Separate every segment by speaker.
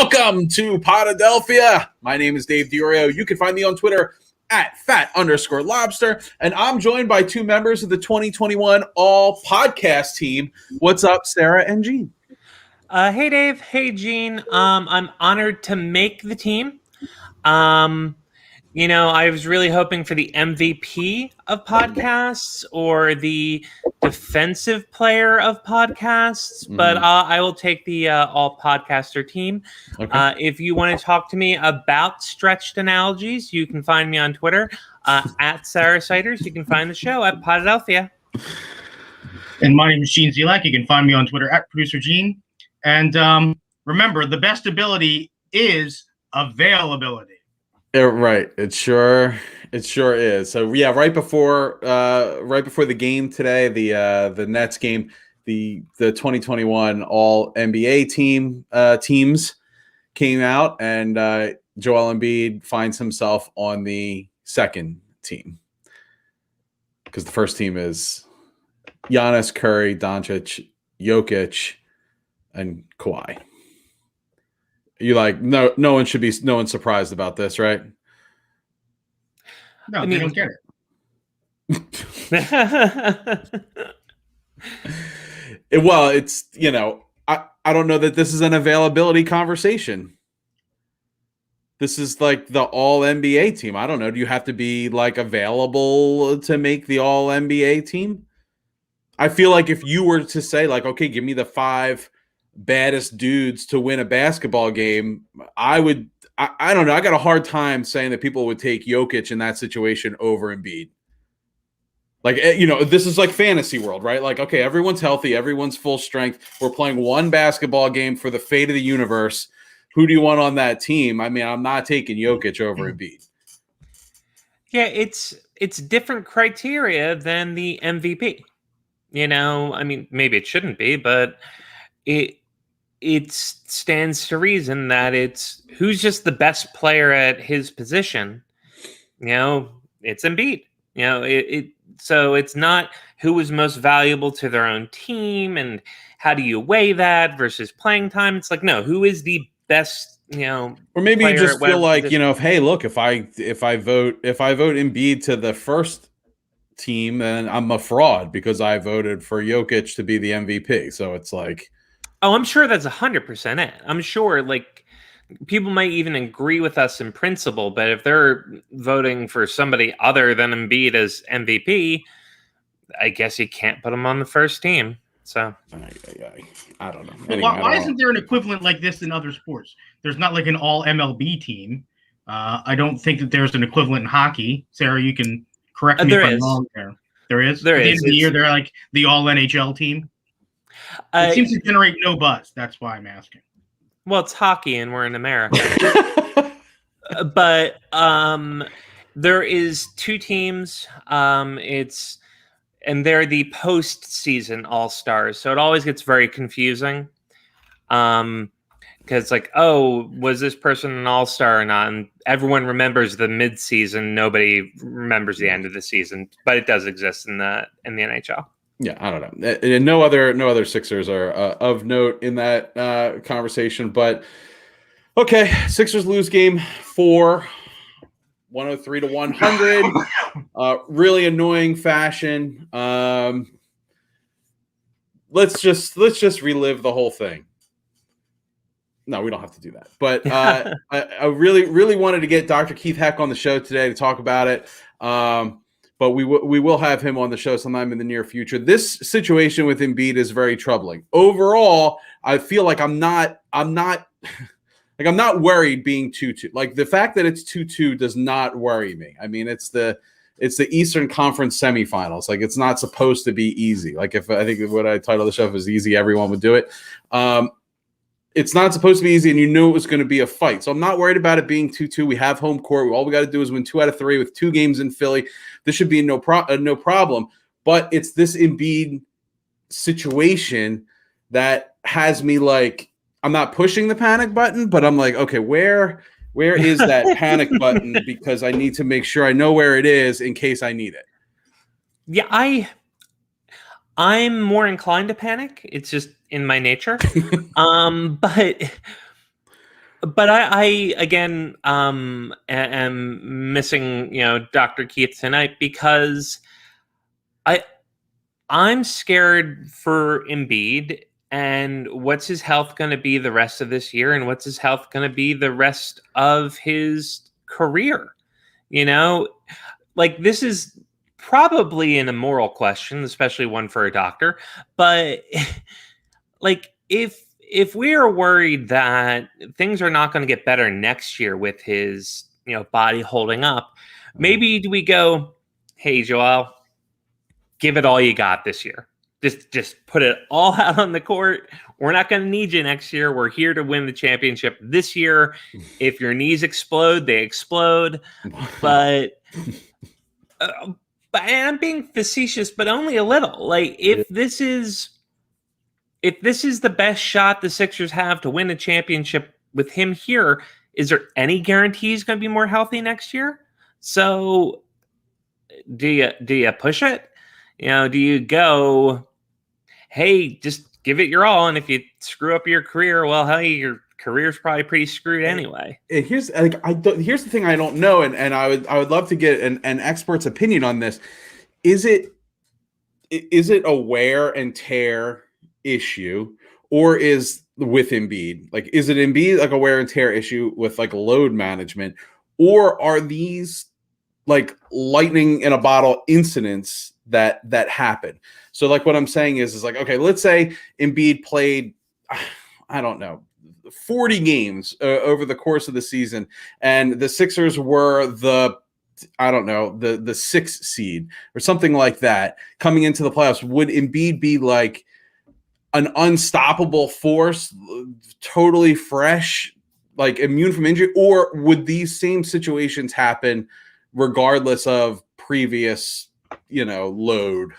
Speaker 1: Welcome to Podadelphia. My name is Dave Diorio. You can find me on Twitter at @fat_lobster. And I'm joined by two members of the 2021 All Podcast team. What's up, Sarah and Gene?
Speaker 2: Hey, Dave. Hey, Gene. I'm honored to make the team. I was really hoping for the MVP of podcasts or the defensive player of podcasts, but I will take the all podcaster team. Okay. If you want to talk to me about stretched analogies, you can find me on Twitter at Sarah Siders. You can find the show at Podadelphia.
Speaker 3: And my name is Gene Zelak. You can find me on Twitter at Producer Gene. And remember, the best ability is availability.
Speaker 1: Right. It sure is. So yeah, right before the game today, the Nets game, the 2021 All NBA teams came out, and Joel Embiid finds himself on the second team because the first team is Giannis, Curry, Doncic, Jokic, and Kawhi. You like no one's surprised about this, right?
Speaker 3: No, they don't get
Speaker 1: it. Well, it's I don't know that this is an availability conversation. This is like the All NBA team. I don't know. Do you have to be like available to make the All NBA team? I feel like if you were to say like, okay, give me the 5 baddest dudes to win a basketball game, I don't know. I got a hard time saying that people would take Jokic in that situation over Embiid. Like, this is like fantasy world, right? Like, okay, everyone's healthy, everyone's full strength. We're playing one basketball game for the fate of the universe. Who do you want on that team? I mean, I'm not taking Jokic over Embiid.
Speaker 2: Yeah, it's different criteria than the MVP. I mean, maybe it shouldn't be, but it stands to reason that it's who's just the best player at his position. It's Embiid. So it's not who was most valuable to their own team and how do you weigh that versus playing time. It's like, no, who is the best,
Speaker 1: or maybe you just feel like, hey, look, if I vote Embiid to the first team, then I'm a fraud because I voted for Jokic to be the MVP. So it's like,
Speaker 2: oh, I'm sure that's 100% it. I'm sure like people might even agree with us in principle, but if they're voting for somebody other than Embiid as MVP, I guess you can't put him on the first team. So
Speaker 1: I don't know.
Speaker 3: Anyway, why isn't there an equivalent like this in other sports? There's not like an all MLB team. I don't think that there's an equivalent in hockey. Sarah, you can correct me if I'm wrong there. There is? At the end of the year, they're like the all NHL team. It seems to generate no buzz. That's why I'm asking.
Speaker 2: Well, it's hockey and we're in America. But there is 2 teams. And they're the postseason All-Stars. So it always gets very confusing. Because like, oh, was this person an All-Star or not? And everyone remembers the mid-season. Nobody remembers the end of the season. But it does exist in the NHL.
Speaker 1: Yeah, I don't know. And no other Sixers are of note in that conversation. But okay, Sixers lose game 4, 103-100. Really annoying fashion. Let's just relive the whole thing. No, we don't have to do that. But I really wanted to get Dr. Keith Heck on the show today to talk about it. But we will have him on the show sometime in the near future. This situation with Embiid is very troubling. Overall, I feel like I'm not worried being 2-2. Like the fact that it's 2-2 does not worry me. I mean, it's the Eastern Conference semifinals. Like it's not supposed to be easy. Like if I think what I titled the show is easy, everyone would do it. It's not supposed to be easy, and you knew it was going to be a fight. So I'm not worried about it being 2-2. We have home court. All we got to do is win 2 out of 3 with 2 games in Philly. This should be no problem. But it's this Embiid situation that has me like, I'm not pushing the panic button, but I'm like, okay, where is that panic button? Because I need to make sure I know where it is in case I need it.
Speaker 2: Yeah, I'm more inclined to panic. It's just in my nature. But But I again am missing Dr. Keith tonight because I'm scared for Embiid and what's his health going to be the rest of this year and what's his health going to be the rest of his career. Like this is probably an immoral question, especially one for a doctor, but like if we are worried that things are not going to get better next year with his body holding up, maybe do we go, hey Joel, give it all you got this year. Just put it all out on the court. We're not going to need you next year. We're here to win the championship this year. If your knees explode, they explode. But I'm being facetious, but only a little. Like if this is the best shot the Sixers have to win a championship with him here, is there any guarantee he's going to be more healthy next year? So do you push it? Do you go, hey, just give it your all, and if you screw up your career, well, hey, your career's probably pretty screwed anyway.
Speaker 1: Here's the thing I don't know, and I would love to get an expert's opinion on this. Is it a wear and tear issue, or is with Embiid? Like, is it Embiid like a wear and tear issue with like load management, or are these like lightning in a bottle incidents that happen? So like what I'm saying is like, okay, let's say Embiid played, I don't know, 40 games over the course of the season, and the Sixers were the 6th seed or something like that coming into the playoffs. Would Embiid be like an unstoppable force, totally fresh, like immune from injury, or would these same situations happen regardless of previous, load?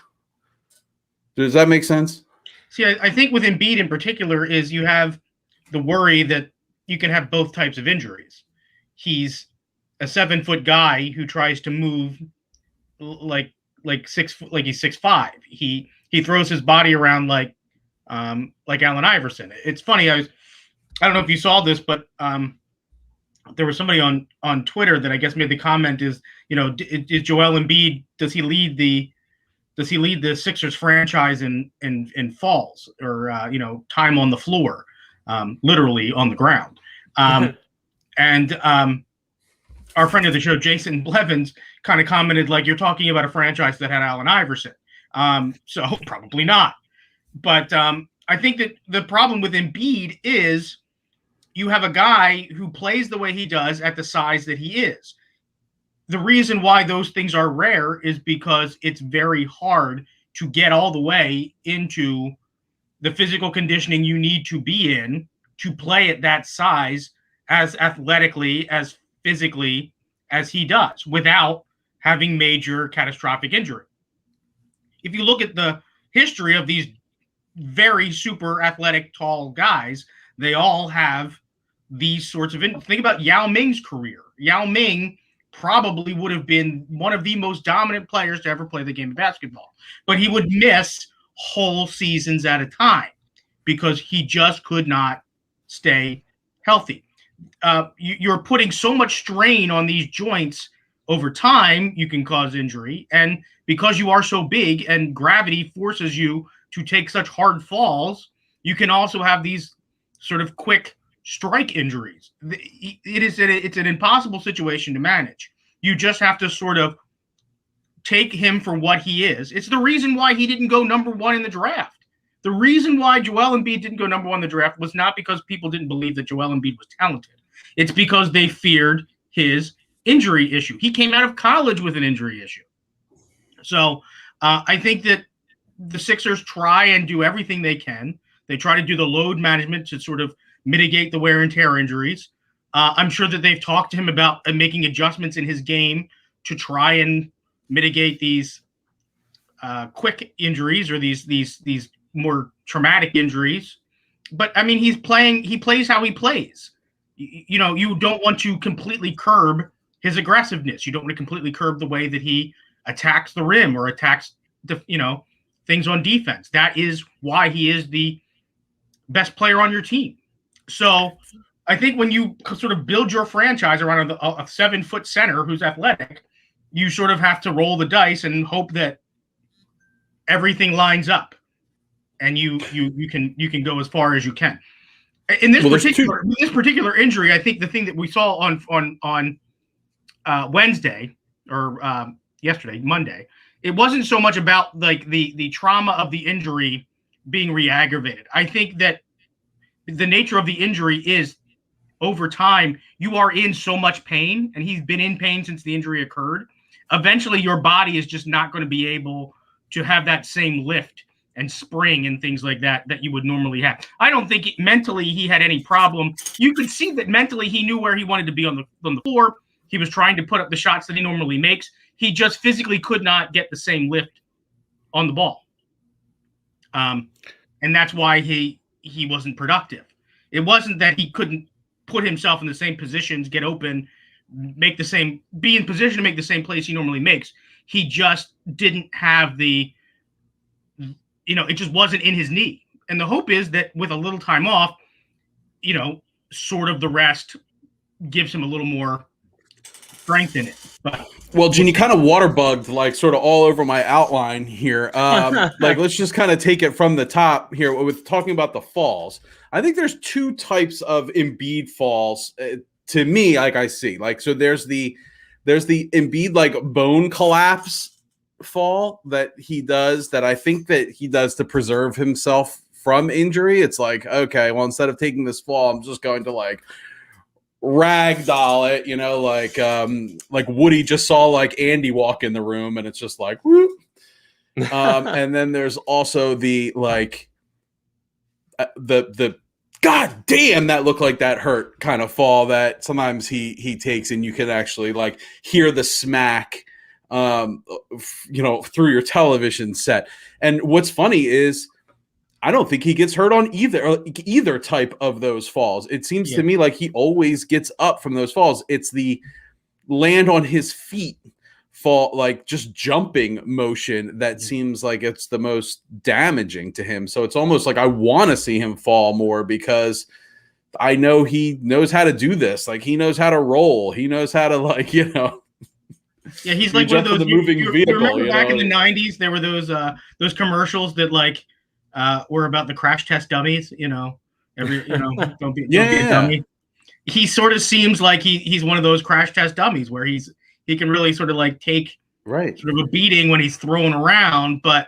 Speaker 1: Does that make sense?
Speaker 3: See, I think with Embiid in particular is you have the worry that you can have both types of injuries. He's a 7-foot guy who tries to move like 6 foot, like he's 6'5". He throws his body around like Allen Iverson. It's funny. I don't know if you saw this, but there was somebody on Twitter that I guess made the comment is Joel Embiid, does he lead the Sixers franchise in falls or time on the floor, literally on the ground. And our friend of the show, Jason Blevins, kind of commented like, you're talking about a franchise that had Allen Iverson. So probably not. But I think that the problem with Embiid is you have a guy who plays the way he does at the size that he is. The reason why those things are rare is because it's very hard to get all the way into the physical conditioning you need to be in to play at that size as athletically, as physically as he does without having major catastrophic injury. If you look at the history of these very super athletic, tall guys, they all have these sorts of think about Yao Ming's career. Yao Ming probably would have been one of the most dominant players to ever play the game of basketball, but he would miss whole seasons at a time because he just could not stay healthy. You're putting so much strain on these joints over time, you can cause injury. And because you are so big and gravity forces you to take such hard falls, you can also have these sort of quick strike injuries. It's an impossible situation to manage. You just have to sort of take him for what he is. It's the reason why he didn't go number 1 in the draft. The reason why Joel Embiid didn't go number 1 in the draft was not because people didn't believe that Joel Embiid was talented. It's because they feared his injury issue. He came out of college with an injury issue. So I think that the Sixers try and do everything they can. They try to do the load management to sort of mitigate the wear and tear injuries. I'm sure that they've talked to him about making adjustments in his game to try and mitigate these quick injuries or these more traumatic injuries. But I mean, he plays how he plays. You don't want to completely curb his aggressiveness. You don't want to completely curb the way that he attacks the rim or attacks things on defense. That is why he is the best player on your team. So I think when you sort of build your franchise around a 7-foot center who's athletic, you sort of have to roll the dice and hope that everything lines up, and you can go as far as you can. In this particular injury, I think the thing that we saw on Wednesday or yesterday, Monday, it wasn't so much about like the trauma of the injury being re-aggravated. I think that the nature of the injury is over time, you are in so much pain, and he's been in pain since the injury occurred. Eventually, your body is just not going to be able to have that same lift and spring and things like that you would normally have. I don't think mentally he had any problem. You could see that mentally he knew where he wanted to be on the floor. He was trying to put up the shots that he normally makes. He just physically could not get the same lift on the ball. And that's why he wasn't productive. It wasn't that he couldn't put himself in the same positions, get open, be in position to make the same plays he normally makes. He just didn't have it just wasn't in his knee. And the hope is that with a little time off, sort of the rest gives him a little more strength in it. But
Speaker 1: well, Gene, you kind of waterbugged like sort of all over my outline here. Like, let's just kind of take it from the top here with talking about the falls. I think there's two types of Embiid falls to me, like I see. Like, so there's the Embiid like bone collapse fall that he does, that I think that he does to preserve himself from injury. It's like, okay, well, instead of taking this fall, I'm just going to like ragdoll it, like Woody just saw like Andy walk in the room, and it's just like whoop. And then there's also the like the god damn that looked like that hurt kind of fall that sometimes he takes, and you can actually like hear the smack through your television set. And what's funny is I don't think he gets hurt on either type of those falls. It seems to me like he always gets up from those falls. It's the land on his feet fall, like just jumping motion, that seems like it's the most damaging to him. So it's almost like I want to see him fall more, because I know he knows how to do this. Like, he knows how to roll. He knows how to
Speaker 3: Yeah, he's like one of those moving vehicle. Remember back in the 90s, there were those commercials that like were about the crash test dummies. Don't be a dummy. He sort of seems like he's one of those crash test dummies where he can really sort of like take sort of a beating when he's thrown around. But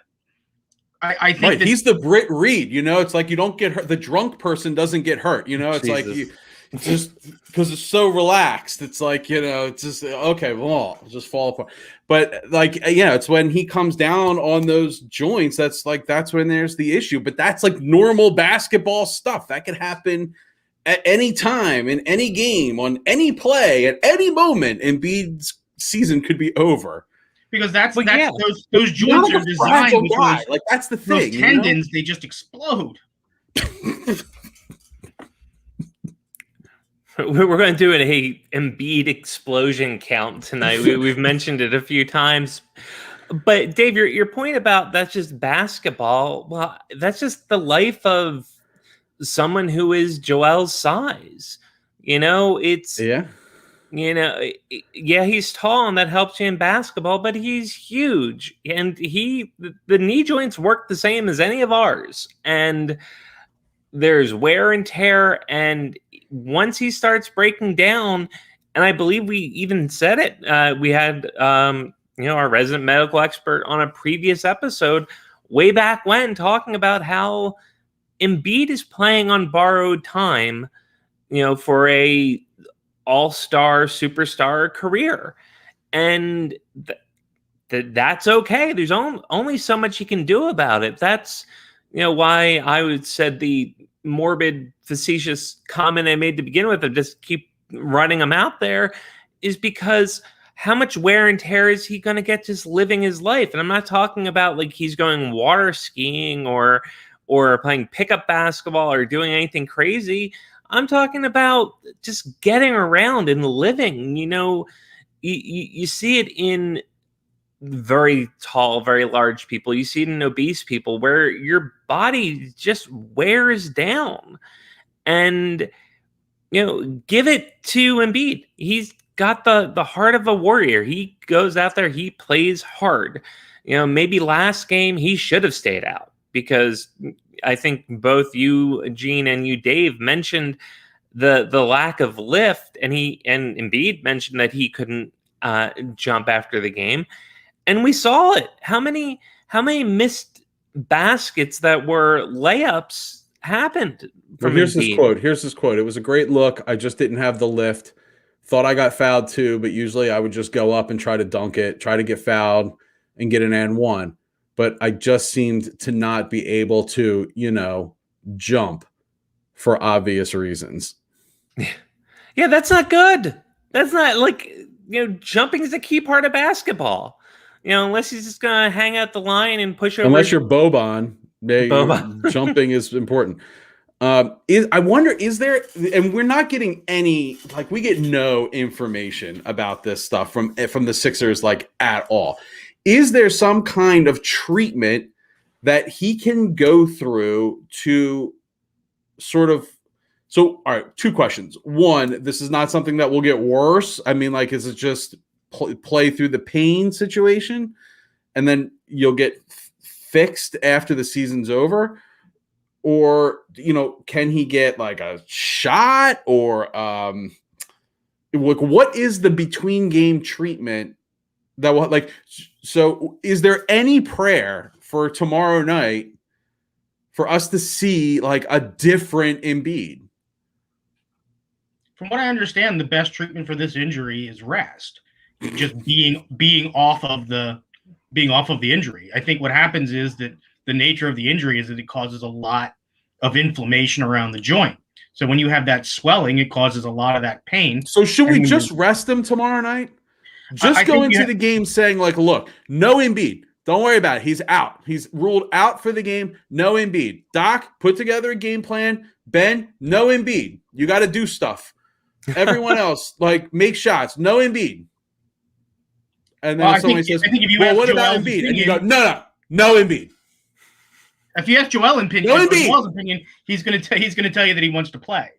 Speaker 3: I think
Speaker 1: he's the Britt Reed. It's like you don't get hurt. The drunk person doesn't get hurt. It's like you just because it's so relaxed. It's like it's just okay. Well, I'll just fall apart. But like it's when he comes down on those joints. That's when there's the issue. But that's like normal basketball stuff that can happen at any time, in any game, on any play, at any moment. Embiid's season could be over.
Speaker 3: Because those joints are designed with those,
Speaker 1: like that's the thing.
Speaker 3: Those tendons, they just explode.
Speaker 2: We're going to do an Embiid explosion count tonight. We've mentioned it a few times. But Dave, your point about that's just basketball, well, that's just the life of someone who is Joel's size. It's he's tall, and that helps you in basketball, but he's huge, and the knee joints work the same as any of ours, and there's wear and tear, and once he starts breaking down, and I believe we even said it, we had our resident medical expert on a previous episode way back when talking about how Embiid is playing on borrowed time, for a all-star superstar career, and that's okay. There's only so much you can do about it. That's why I said the morbid, facetious comment I made to begin with of just keep running him out there is because how much wear and tear is he going to get just living his life? And I'm not talking about like he's going water skiing or playing pickup basketball or doing anything crazy. I'm talking about just getting around and living. You see it in very tall, very large people. You see it in obese people where your body just wears down. And, give it to Embiid. He's got the heart of a warrior. He goes out there, he plays hard. Maybe last game he should have stayed out, because I think both you, Gene, and you, Dave, mentioned the lack of lift, and Embiid mentioned that he couldn't jump after the game, and we saw it. How many missed baskets that were layups happened from
Speaker 1: here's
Speaker 2: Embiid?
Speaker 1: his quote. It was a great look. I just didn't have the lift. Thought I got fouled too, but usually I would just go up and try to dunk it, try to get fouled and get an and one. But I just seemed to not be able to, jump for obvious reasons.
Speaker 2: Yeah, that's not good. That's not jumping is a key part of basketball. Unless he's just going to hang out the line and push over.
Speaker 1: Unless you're Boban, jumping is important. I wonder, is there, and we're not getting any, we get no information about this stuff from the Sixers, at all. Is there some kind of treatment that he can go through to sort of, all right, two questions. One, this is not something that will get worse. I mean, is it just play through the pain situation and then you'll get fixed after the season's over? Or, can he get a shot, or what is the between game treatment that will so is there any prayer for tomorrow night for us to see a different Embiid?
Speaker 3: From what I understand, the best treatment for this injury is rest. Just being off of the injury. I think what happens is that the nature of the injury is that it causes a lot of inflammation around the joint. So when you have that swelling, it causes a lot of that pain.
Speaker 1: So should we just rest him tomorrow night? Just go into the game saying, look, no Embiid. Don't worry about it. He's out. He's ruled out for the game. No Embiid. Doc, put together a game plan. Ben, no Embiid. You got to do stuff. Everyone else, make shots. No Embiid. And then somebody says, what about Embiid? And you go, no Embiid.
Speaker 3: If you ask Joel's opinion, he's going to tell you that he wants to play.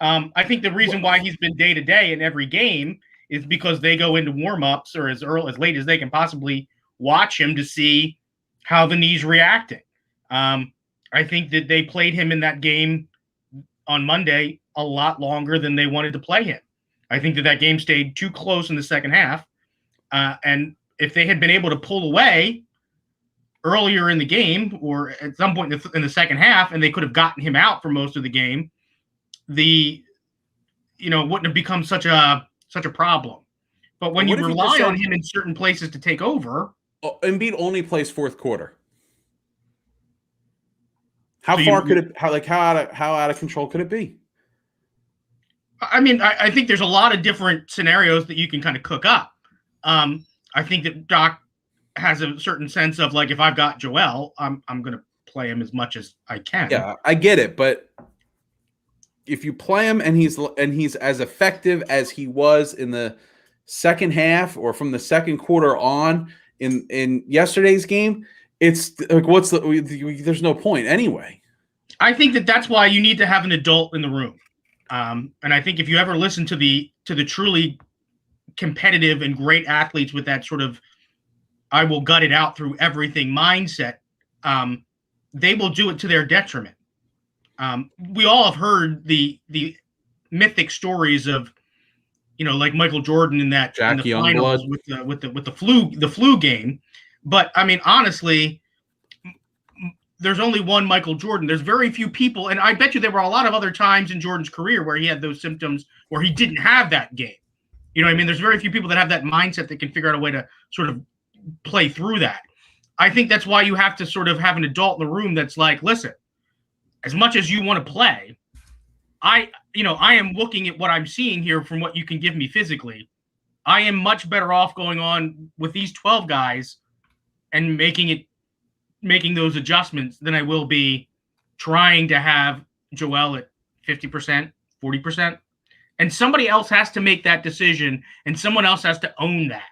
Speaker 3: I think the reason why he's been day to day in every game is because they go into warm-ups or as late as they can possibly watch him to see how the knee's reacting. I think that they played him in that game on Monday a lot longer than they wanted to play him. I think that game stayed too close in the second half. And if they had been able to pull away earlier in the game or at some point in the second half, and they could have gotten him out for most of the game, it wouldn't have become such a problem. But when you rely on him in certain places to take over,
Speaker 1: Embiid only plays fourth quarter. How out of control could it be?
Speaker 3: I mean, I think there's a lot of different scenarios that you can kind of cook up. I think that Doc has a certain sense of if I've got Joel, I'm going to play him as much as I can.
Speaker 1: Yeah, I get it, but if you play him and he's as effective as he was in the second half or from the second quarter on in yesterday's game, it's there's no point anyway.
Speaker 3: I think that's why you need to have an adult in the room. And I think if you ever listen to the truly competitive and great athletes with that sort of I will gut it out through everything mindset, they will do it to their detriment. We all have heard the mythic stories of, Michael Jordan in the finals with the flu game. But I mean, honestly, there's only one Michael Jordan. There's very few people, and I bet you there were a lot of other times in Jordan's career where he had those symptoms where he didn't have that game. You know what I mean? There's very few people that have that mindset that can figure out a way to sort of play through that. I think that's why you have to sort of have an adult in the room that's listen, as much as you want to play, I am looking at what I'm seeing here from what you can give me physically. I am much better off going on with these 12 guys and making those adjustments than I will be trying to have Joel at 50%, 40%. And somebody else has to make that decision, and someone else has to own that.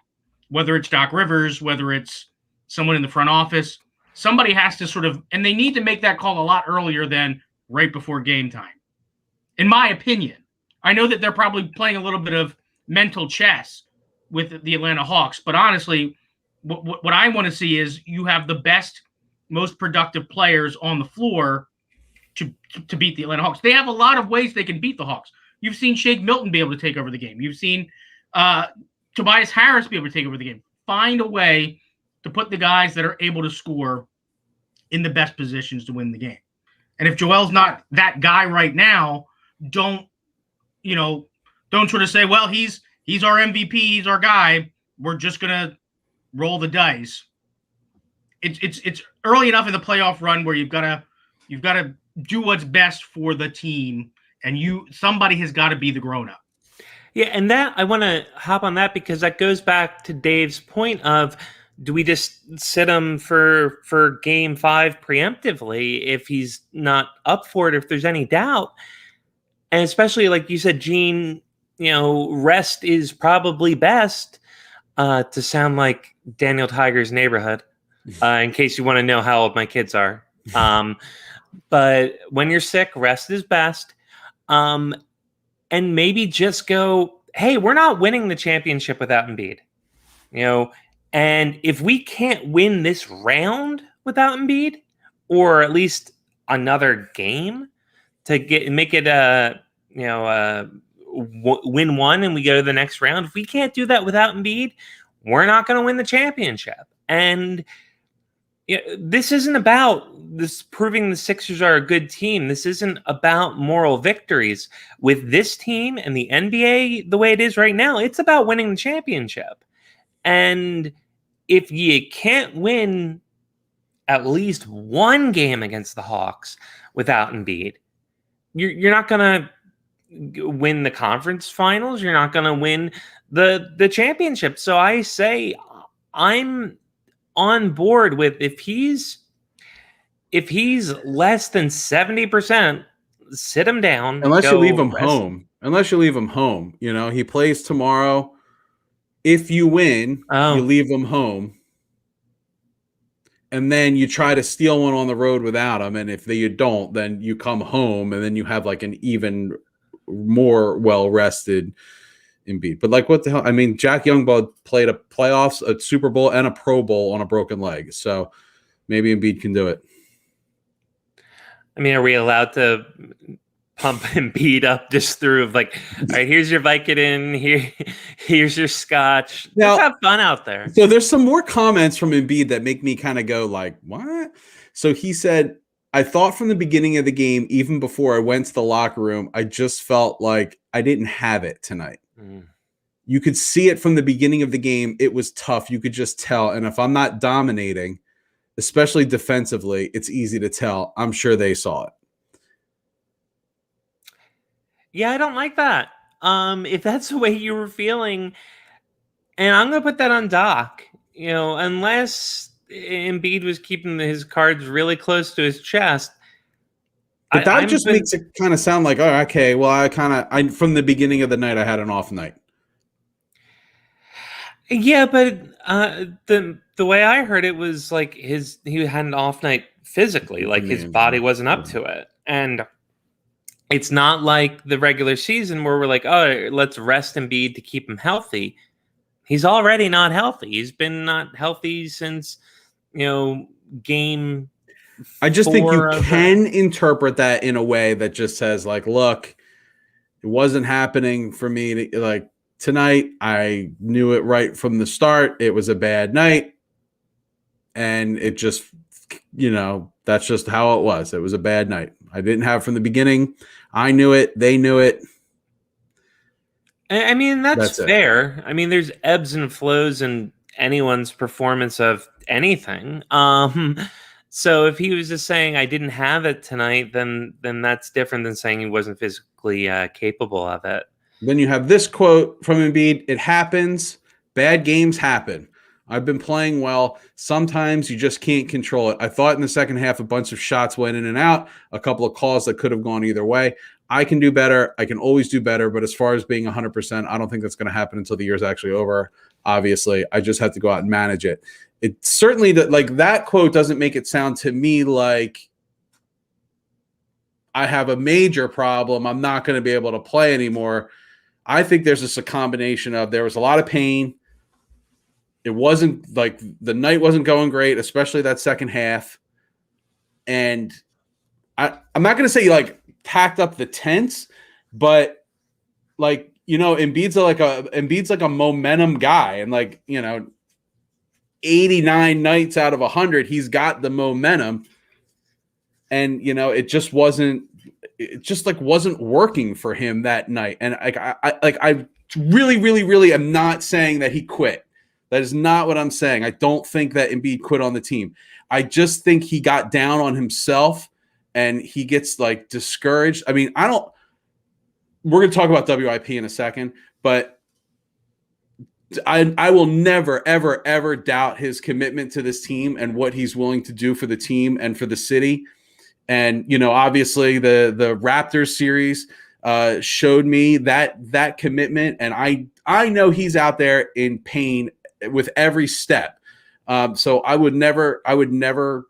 Speaker 3: Whether it's Doc Rivers, whether it's someone in the front office, somebody has to and they need to make that call a lot earlier than right before game time. In my opinion, I know that they're probably playing a little bit of mental chess with the Atlanta Hawks, but honestly, what I want to see is you have the best, most productive players on the floor to beat the Atlanta Hawks. They have a lot of ways they can beat the Hawks. You've seen Shake Milton be able to take over the game. You've seen Tobias Harris be able to take over the game. Find a way to put the guys that are able to score in the best positions to win the game. And if Joel's not that guy right now, don't sort of say, well, he's our MVP, he's our guy. We're just gonna roll the dice. It's early enough in the playoff run where you've got to do what's best for the team, and somebody has got to be the grown up.
Speaker 2: Yeah, and that I want to hop on that because that goes back to Dave's point of, do we just sit him for game 5 preemptively if he's not up for it, if there's any doubt? And especially like you said, Gene, rest is probably best, to sound like Daniel Tiger's Neighborhood, in case you want to know how old my kids are. But when you're sick, rest is best. And maybe just go, hey, we're not winning the championship without Embiid. And if we can't win this round without Embiid, or at least another game to make it win one and we go to the next round, if we can't do that without Embiid, we're not going to win the championship. And this isn't about this proving the Sixers are a good team. This isn't about moral victories. With this team and the NBA the way it is right now, it's about winning the championship. And if you can't win at least one game against the Hawks without Embiid, you're not going to win the conference finals. You're not going to win the championship. So I say I'm on board with if he's less than 70%, sit him down.
Speaker 1: Unless you leave him home. He plays tomorrow. If you win, you leave him home. And then you try to steal one on the road without him. And if you don't, then you come home and then you have like an even more well-rested Embiid. But like, what the hell? I mean, Jack Youngblood played a playoffs, a Super Bowl, and a Pro Bowl on a broken leg. So maybe Embiid can do it.
Speaker 2: I mean, are we allowed to pump Embiid up just through like, all right, here's your Vicodin, here's your scotch. Now, let's have fun out there.
Speaker 1: So there's some more comments from Embiid that make me kind of go like, what? So he said, I thought from the beginning of the game, even before I went to the locker room, I just felt like I didn't have it tonight. You could see it from the beginning of the game. It was tough. You could just tell. And if I'm not dominating, especially defensively, it's easy to tell. I'm sure they saw it.
Speaker 2: Yeah, I don't like that. If that's the way you were feeling, and I'm going to put that on Doc, unless Embiid was keeping his cards really close to his chest.
Speaker 1: But that just makes it kind of sound like, oh, okay, well, I from the beginning of the night, I had an off night.
Speaker 2: Yeah, but the way I heard it was like he had an off night physically, like his body wasn't up to it. And it's not like the regular season where we're like, oh, let's rest Embiid to keep him healthy. He's already not healthy. He's been not healthy since, game
Speaker 1: I just think you can interpret that in a way that just says like, look, it wasn't happening for me to, like, tonight. I knew it right from the start. It was a bad night. And it just, that's just how it was. It was a bad night. I didn't have it from the beginning. I knew it. They knew it.
Speaker 2: I mean, that's fair. I mean, there's ebbs and flows in anyone's performance of anything. So if he was just saying I didn't have it tonight, then that's different than saying he wasn't physically capable of it.
Speaker 1: Then you have this quote from Embiid: "It happens. Bad games happen. I've been playing well. Sometimes you just can't control it. I thought in the second half a bunch of shots went in and out, a couple of calls that could have gone either way. I can do better. I can always do better. But as far as being 100%, I don't think that's going to happen until the year's actually over. Obviously, I just have to go out and manage it." It certainly that quote doesn't make it sound to me like I have a major problem. I'm not going to be able to play anymore. I think there's just a combination of there was a lot of pain. It wasn't like the night wasn't going great, especially that second half. And I'm not going to say he like packed up the tents, but like, Embiid's like a momentum guy, and like, 89 nights out of 100, he's got the momentum, and it just wasn't working for him that night. And I really, really, really am not saying that he quit. That is not what I'm saying. I don't think that Embiid quit on the team. I just think he got down on himself and he gets like discouraged. I mean, we're going to talk about WIP in a second, but I will never, ever, ever doubt his commitment to this team and what he's willing to do for the team and for the city. And, obviously the Raptors series showed me that commitment. And I know he's out there in pain with every step. So I would never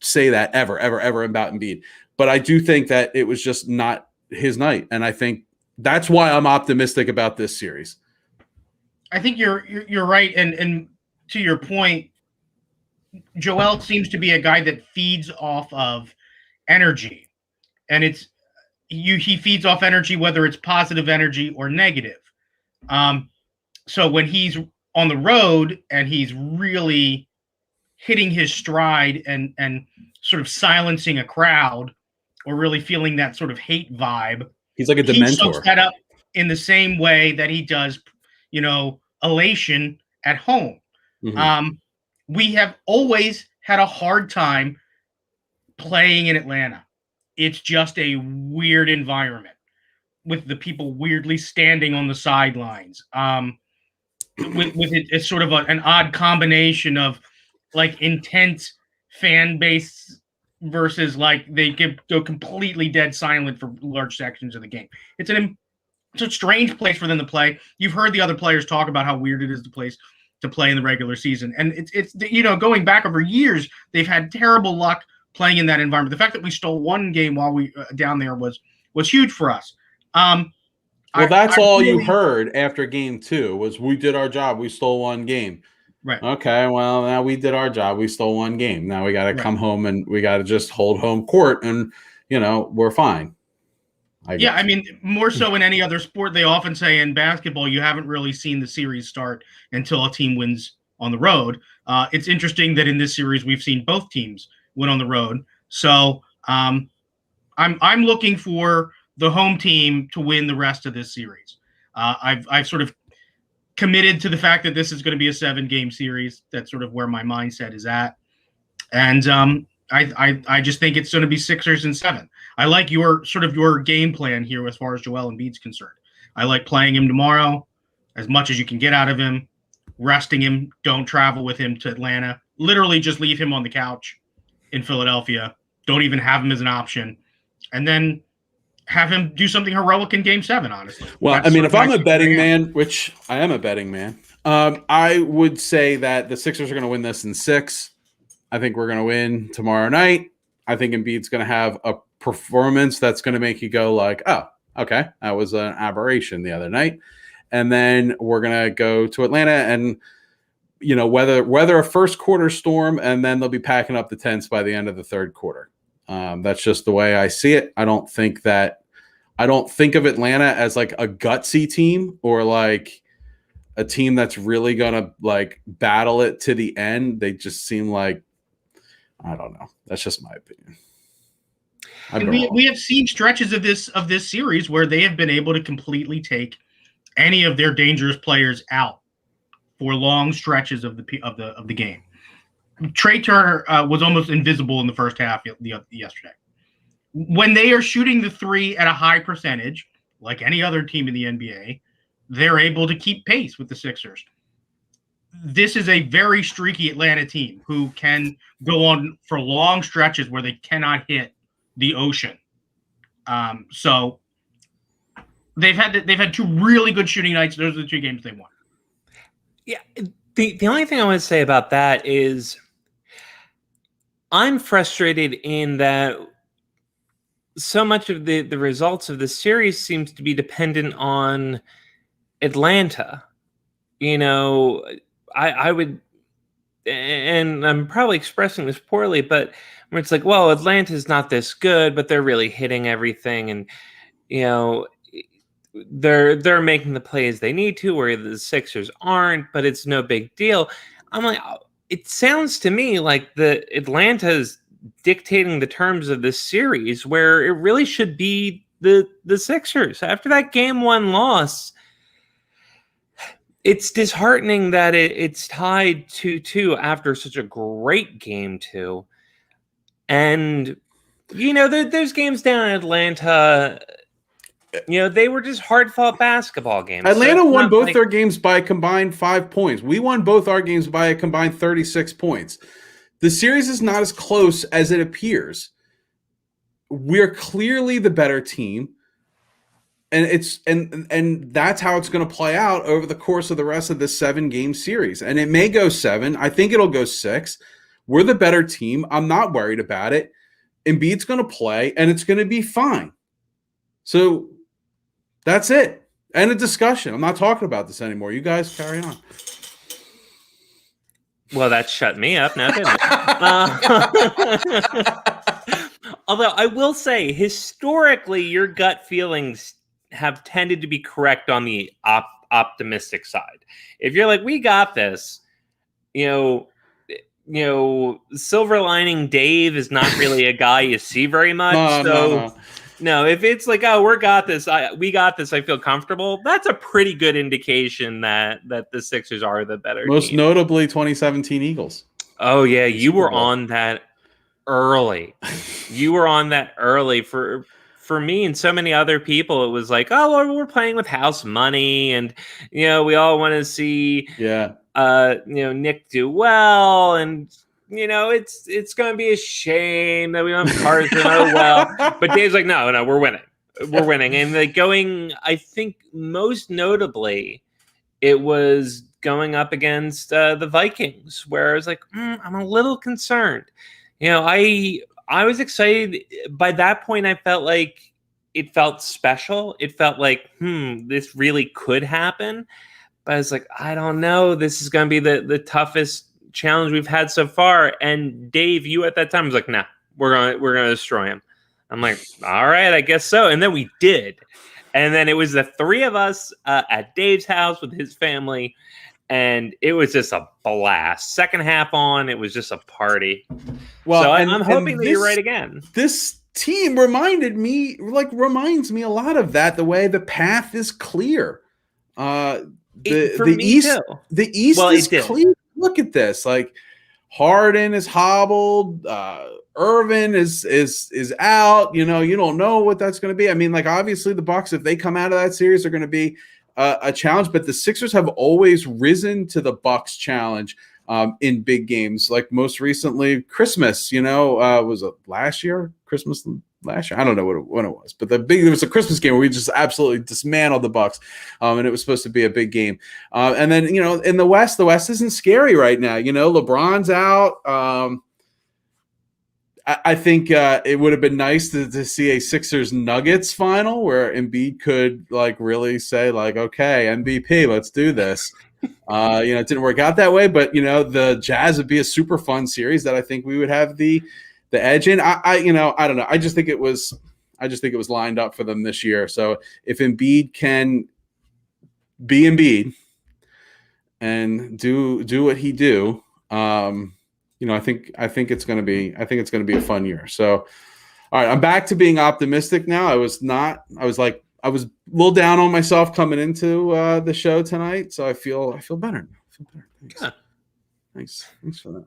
Speaker 1: say that ever, ever, ever about Embiid. But I do think that it was just not his night. And I think that's why I'm optimistic about this series.
Speaker 3: I think you're right. And to your point, Joel seems to be a guy that feeds off of energy. And he feeds off energy, whether it's positive energy or negative. So when he's on the road and he's really hitting his stride and sort of silencing a crowd or really feeling that sort of hate vibe,
Speaker 1: he's like a dementor.
Speaker 3: He soaks that up in the same way that he does, elation at home.
Speaker 1: Mm-hmm.
Speaker 3: We have always had a hard time playing in Atlanta. It's just a weird environment with the people weirdly standing on the sidelines. With it, it's sort of an odd combination of like intense fan base versus like they go completely dead silent for large sections of the game. It's a strange place for them to play. You've heard the other players talk about how weird it is to play in the regular season. And it's going back over years, they've had terrible luck playing in that environment. The fact that we stole one game while we down there was huge for us.
Speaker 1: Well, that's all you heard after game 2 was we did our job. We stole one game.
Speaker 3: Right.
Speaker 1: Okay. Well, now we did our job. We stole one game. Now we got to come home and we got to just hold home court and, we're fine.
Speaker 3: I mean, more so in any other sport, they often say in basketball, you haven't really seen the series start until a team wins on the road. It's interesting that in this series, we've seen both teams win on the road. So I'm looking for the home team to win the rest of this series. I've sort of committed to the fact that this is going to be a 7-game series. That's sort of where my mindset is at. And I just think it's going to be Sixers in 7. I like your game plan here as far as Joel Embiid's concerned. I like playing him tomorrow as much as you can get out of him, resting him, don't travel with him to Atlanta. Literally just leave him on the couch in Philadelphia. Don't even have him as an option. And then have him do something heroic in game 7, honestly.
Speaker 1: Well, I mean, if I'm a betting man, which I am a betting man, I would say that the Sixers are going to win this in 6. I think we're going to win tomorrow night. I think Embiid's going to have a performance that's going to make you go like, oh, okay, that was an aberration the other night. And then we're going to go to Atlanta and, weather a first quarter storm, and then they'll be packing up the tents by the end of the third quarter. That's just the way I see it. I don't think of Atlanta as like a gutsy team or like a team that's really going to like battle it to the end. They just seem like, I don't know. That's just my opinion.
Speaker 3: And we have seen stretches of this series where they have been able to completely take any of their dangerous players out for long stretches of the game. Trey Turner was almost invisible in the first half yesterday. When they are shooting the 3 at a high percentage, like any other team in the NBA, they're able to keep pace with the Sixers. This is a very streaky Atlanta team who can go on for long stretches where they cannot hit the ocean. So they've had 2 really good shooting nights. Those are the 2 games they won.
Speaker 2: Yeah. The only thing I want to say about that is I'm frustrated in that so much of the results of the series seems to be dependent on Atlanta. I would, and I'm probably expressing this poorly, but where it's like, well, Atlanta's not this good, but they're really hitting everything, and they're making the plays they need to, where the Sixers aren't, but it's no big deal. I'm like, it sounds to me like the Atlanta's dictating the terms of this series, where it really should be the Sixers. After that game 1 loss, it's disheartening that it's tied 2-2 after such a great game 2. And there's games down in Atlanta. They were just hard-fought basketball games.
Speaker 1: Atlanta won both their games by a combined 5 points. We won both our games by a combined 36 points. The series is not as close as it appears. We're clearly the better team, and and that's how it's going to play out over the course of the rest of this 7-game series. And it may go 7. I think it'll go 6. We're the better team. I'm not worried about it. Embiid's going to play, and it's going to be fine. So that's it. End of discussion. I'm not talking about this anymore. You guys carry on.
Speaker 2: Well, that shut me up now, didn't it? Although I will say, historically, your gut feelings have tended to be correct on the optimistic side. If you're like, we got this, silver lining Dave is not really a guy you see very much. No, if it's like, oh, we got this, I feel comfortable. That's a pretty good indication that the Sixers are the better
Speaker 1: Most
Speaker 2: team.
Speaker 1: notably 2017 Eagles.
Speaker 2: Oh, yeah, you were on that early. For me and so many other people. It was like, oh, well, we're playing with house money, and we all want to see Nick do well, and it's going to be a shame that we don't have Carson well. But Dave's like, no, we're winning. We're winning. And I think most notably, it was going up against the Vikings, where I was like, I'm a little concerned. I was excited. By that point, I felt like it felt special. It felt like, this really could happen. But I was like, I don't know. This is going to be the toughest challenge we've had so far. And Dave, you at that time was like, nah, we're gonna destroy him. I'm like, all right, I guess so. And then we did. And then it was the 3 of us at Dave's house with his family, and it was just a blast. Second half on, it was just a party. Well, so I'm hoping that you're right again.
Speaker 1: This team reminds me a lot of that. The way the path is clear. The East is clear. Look at this. Like, Harden is hobbled. Irvin is out. You don't know what that's going to be. I mean, like, obviously the Bucks, if they come out of that series, are going to be a challenge. But the Sixers have always risen to the Bucks challenge in big games. Like, most recently, Christmas. Was it last year? Christmas last year? I don't know when it was, but there was a Christmas game where we just absolutely dismantled the Bucks, and it was supposed to be a big game. And then in the West isn't scary right now. LeBron's out. I think it would have been nice to see a Sixers Nuggets final where Embiid could really say okay, MVP, let's do this. It didn't work out that way, but the Jazz would be a super fun series that I think we would have the edge in. I don't know. I just think it was lined up for them this year. So if Embiid can be Embiid and do what he do, I think it's going to be a fun year. So, all right, I'm back to being optimistic now. I was a little down on myself coming into the show tonight. So I feel better. Thanks.
Speaker 2: Yeah.
Speaker 1: Thanks for that.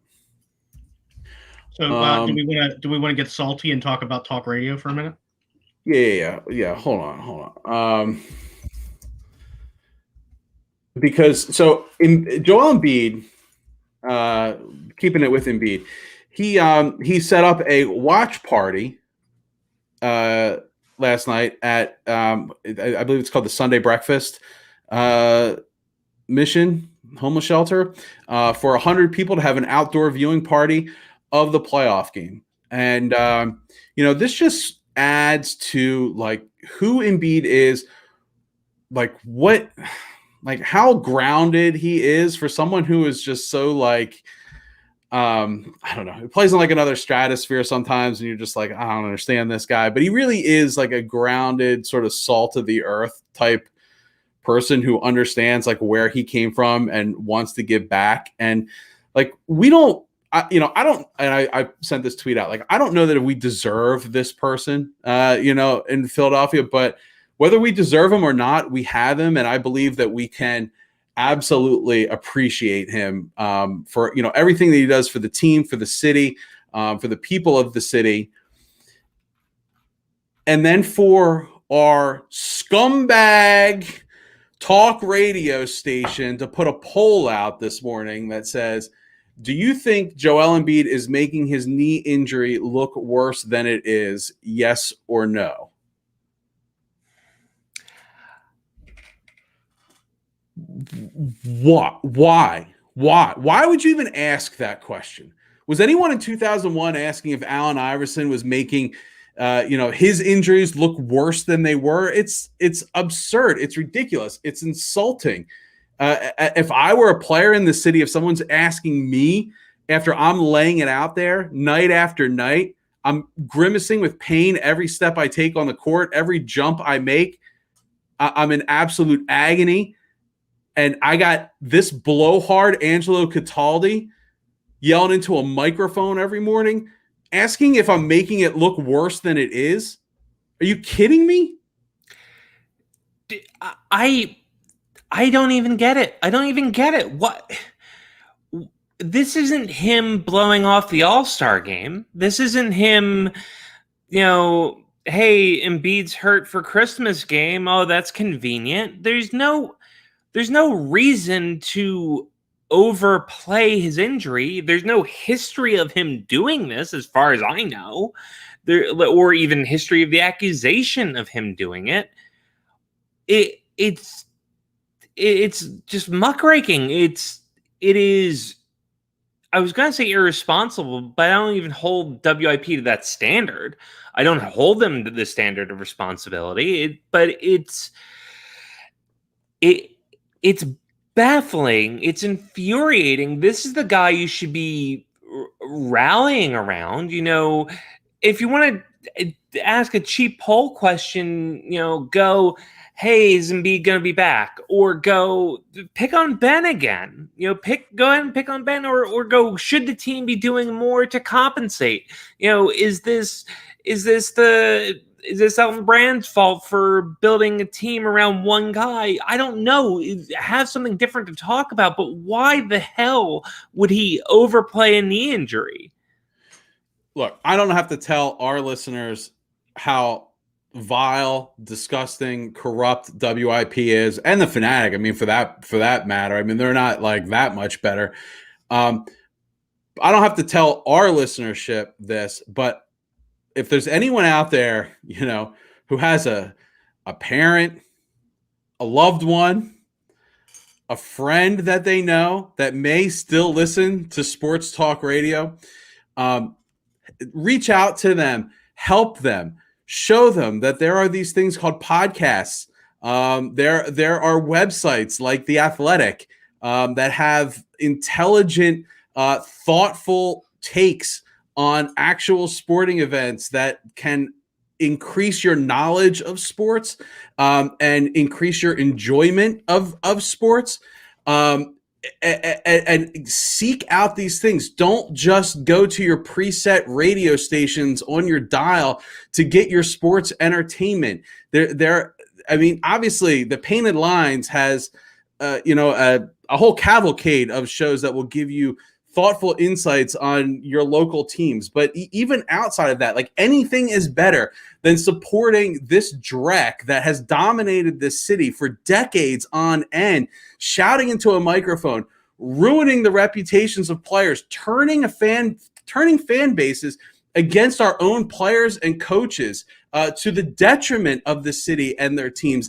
Speaker 3: So do we want to get salty and talk about talk radio for a minute?
Speaker 1: Yeah. Hold on. Because in Joel Embiid, keeping it with Embiid, he set up a watch party last night at I believe it's called the Sunday Breakfast Mission homeless shelter for 100 people to have an outdoor viewing party of the playoff game. And this just adds to like who Embiid is, like what, like how grounded he is for someone who is just so like, I don't know, it plays in like another stratosphere sometimes, and you're just like, I don't understand this guy, but he really is like a grounded sort of salt of the earth type person who understands like where he came from and wants to give back. And like, we don't, I sent this tweet out. Like, I don't know that we deserve this person, in Philadelphia, but whether we deserve him or not, we have him. And I believe that we can absolutely appreciate him for, everything that he does for the team, for the city, for the people of the city. And then for our scumbag talk radio station to put a poll out this morning that says, do you think Joel Embiid is making his knee injury look worse than it is? Yes or no? What? Why? Why would you even ask that question? Was anyone in 2001 asking if Allen Iverson was making his injuries look worse than they were? It's absurd. It's ridiculous. It's insulting. If I were a player in the city, if someone's asking me after I'm laying it out there night after night, I'm grimacing with pain every step I take on the court, every jump I make, I'm in absolute agony. And I got this blowhard Angelo Cataldi yelling into a microphone every morning, asking if I'm making it look worse than it is. Are you kidding me?
Speaker 2: I don't even get it. I don't even get it. What? This isn't him blowing off the All-Star game. This isn't him, hey, Embiid's hurt for Christmas game. Oh, that's convenient. There's no reason to overplay his injury. There's no history of him doing this, as far as I know, or even history of the accusation of him doing it. It's just muckraking. It is. I was going to say irresponsible, but I don't even hold WIP to that standard. I don't hold them to the standard of responsibility. But it's baffling. It's infuriating. This is the guy you should be rallying around. If you want to ask a cheap poll question, go, hey, is Embiid going to be back? Or go pick on Ben again. Go ahead and pick on Ben, or go, should the team be doing more to compensate? Is this Elton Brand's fault for building a team around one guy? I don't know. Have something different to talk about, but why the hell would he overplay a knee injury?
Speaker 1: Look, I don't have to tell our listeners how vile, disgusting, corrupt WIP is, and the Fanatic. I mean, for that matter, I mean, they're not like that much better. I don't have to tell our listenership this, but if there's anyone out there, who has a parent, a loved one, a friend that they know that may still listen to sports talk radio, reach out to them, help them, show them that there are these things called podcasts. There are websites like The Athletic that have intelligent, thoughtful takes on actual sporting events that can increase your knowledge of sports and increase your enjoyment of sports. And seek out these things. Don't just go to your preset radio stations on your dial to get your sports entertainment. I mean, obviously, the Painted Lines has, a whole cavalcade of shows that will give you thoughtful insights on your local teams. But even outside of that, like, anything is better than supporting this dreck that has dominated this city for decades on end, shouting into a microphone, ruining the reputations of players, turning fan bases against our own players and coaches, to the detriment of the city and their teams.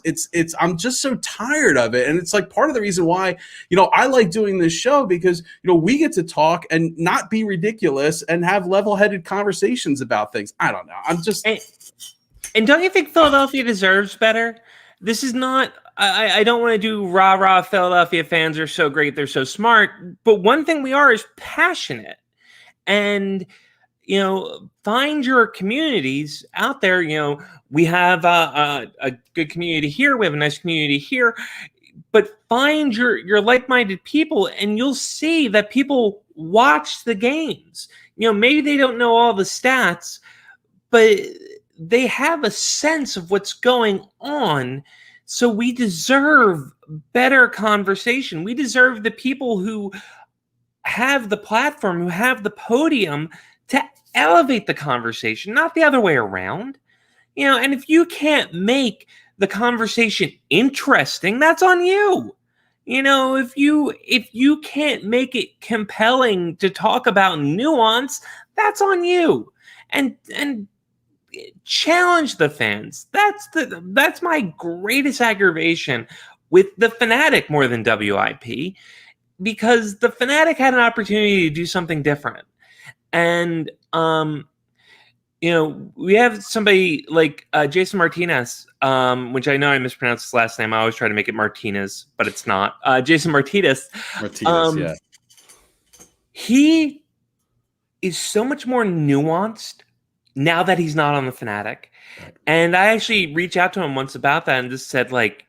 Speaker 1: I'm just so tired of it. And it's like part of the reason why, I like doing this show, because, we get to talk and not be ridiculous and have level-headed conversations about things. I don't know.
Speaker 2: And don't you think Philadelphia deserves better? This is not. I don't want to do rah-rah Philadelphia fans are so great, they're so smart. But one thing we are is passionate. And, find your communities out there. We have a good community here. We have a nice community here. But find your like-minded people, and you'll see that people watch the games. Maybe they don't know all the stats, but they have a sense of what's going on. So we deserve better conversation. We deserve the people who have the platform, who have the podium to elevate the conversation, not the other way around. And if you can't make the conversation interesting, that's on you. If you can't make it compelling to talk about nuance, that's on you. And challenge the fans. That's my greatest aggravation with the Fanatic more than WIP, because the Fanatic had an opportunity to do something different. And we have somebody like Jason Martinez, which I know I mispronounced his last name. I always try to make it Martinez, but it's not. Jason Martinez.
Speaker 1: Yeah.
Speaker 2: He is so much more nuanced now that he's not on the Fanatic. Right. And I actually reached out to him once about that and just said, like,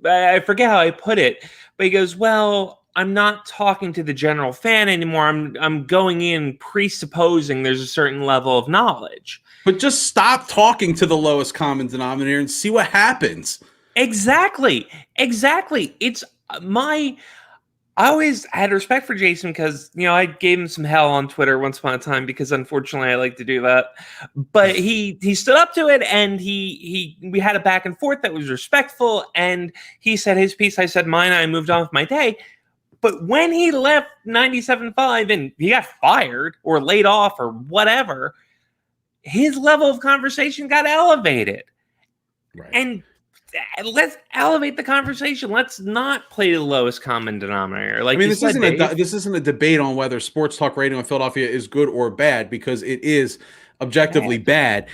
Speaker 2: I forget how I put it, but he goes, well, I'm not talking to the general fan anymore. I'm going in presupposing there's a certain level of knowledge.
Speaker 1: But just stop talking to the lowest common denominator and see what happens.
Speaker 2: Exactly. I always had respect for Jason because, I gave him some hell on Twitter once upon a time because unfortunately I like to do that. But he stood up to it, and we had a back and forth that was respectful, and he said his piece, I said mine, I moved on with my day. But when he left 97.5 and he got fired or laid off or whatever, his level of conversation got elevated.
Speaker 1: Right.
Speaker 2: And let's elevate the conversation. Let's not play the lowest common denominator. Like,
Speaker 1: this isn't a debate on whether sports talk radio in Philadelphia is good or bad, because it is objectively bad.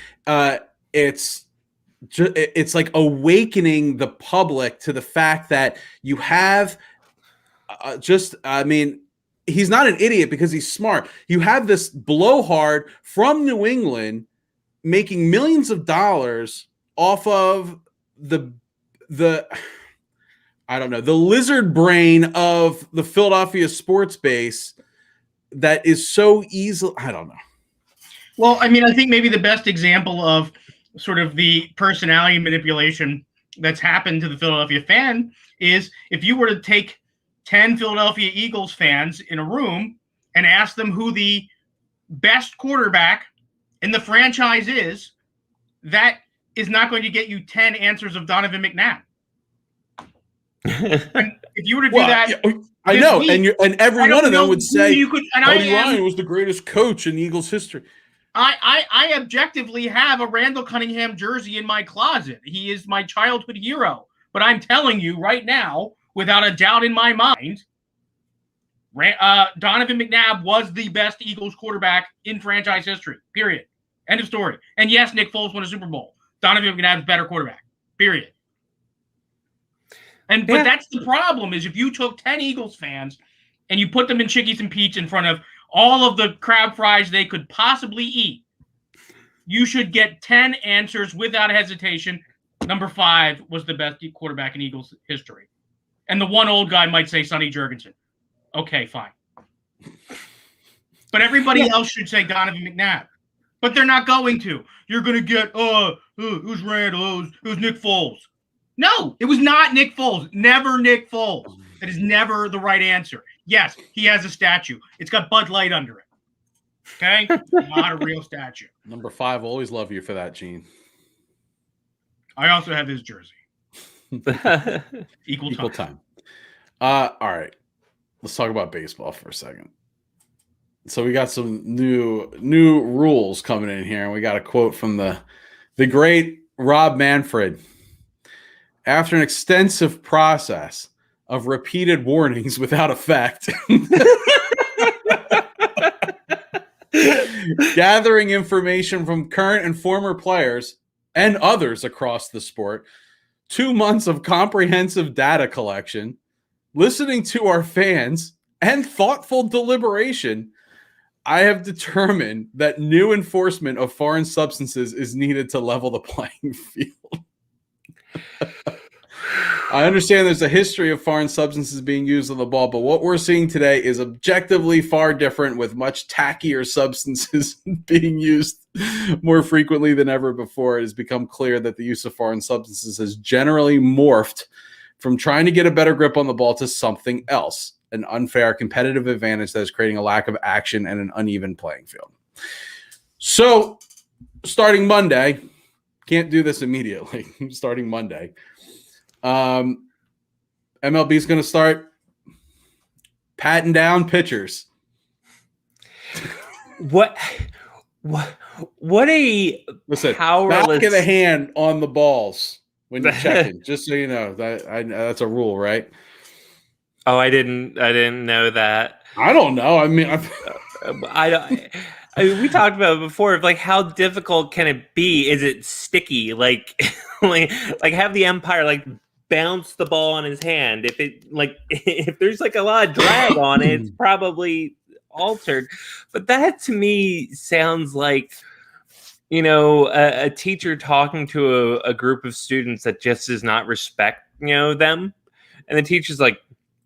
Speaker 1: It's like awakening the public to the fact that you have he's not an idiot because he's smart. You have this blowhard from New England making millions of dollars off of the lizard brain of the Philadelphia sports base that is so easy. I don't know.
Speaker 3: Well, I think maybe the best example of sort of the personality manipulation that's happened to the Philadelphia fan is if you were to take 10 Philadelphia Eagles fans in a room and ask them who the best quarterback in the franchise is, that is not going to get you 10 answers of Donovan McNabb. If you were to do that,
Speaker 1: I know, week, and every one of them would say
Speaker 3: Cody
Speaker 1: Ryan was the greatest coach in Eagles history.
Speaker 3: I objectively have a Randall Cunningham jersey in my closet. He is my childhood hero. But I'm telling you right now, without a doubt in my mind, Donovan McNabb was the best Eagles quarterback in franchise history, period. End of story. And yes, Nick Foles won a Super Bowl. Donovan McNabb's a better quarterback, period. But that's the problem, is if you took 10 Eagles fans and you put them in Chickies and Pete's in front of all of the crab fries they could possibly eat, you should get 10 answers without hesitation. Number 5 was the best quarterback in Eagles history. And the one old guy might say Sonny Jurgensen. Okay, fine. But everybody else should say Donovan McNabb. But they're not going to. You're going to get, it was Randall, it was Nick Foles. No, it was not Nick Foles. Never Nick Foles. That is never the right answer. Yes, he has a statue. It's got Bud Light under it. Okay? Not a real statue.
Speaker 1: Number 5, always love you for that, Gene.
Speaker 3: I also have his jersey. Equal time.
Speaker 1: All right. Let's talk about baseball for a second. So we got some new rules coming in here, and we got a quote from the great Rob Manfred. After an extensive process of repeated warnings without effect, gathering information from current and former players, and others across the sport, 2 months of comprehensive data collection, listening to our fans, and thoughtful deliberation, I have determined that new enforcement of foreign substances is needed to level the playing field. I understand there's a history of foreign substances being used on the ball, but what we're seeing today is objectively far different, with much tackier substances being used more frequently than ever before. It has become clear that the use of foreign substances has generally morphed from trying to get a better grip on the ball to something else, an unfair competitive advantage that is creating a lack of action and an uneven playing field. So, starting Monday, can't do this immediately, starting Monday, MLB is going to start patting down pitchers.
Speaker 2: What a
Speaker 1: Listen,
Speaker 2: powerless...
Speaker 1: back of the hand on the balls when you're checking, just so you know. That's a rule, right?
Speaker 2: Oh, I didn't know that.
Speaker 1: I don't know. I mean,
Speaker 2: I mean, we talked about it before. Like, how difficult can it be? Is it sticky? Like have the umpire like bounce the ball on his hand. If there's like a lot of drag on it, it's probably altered. But that to me sounds like, a teacher talking to a group of students that just does not respect, them. And the teacher's like,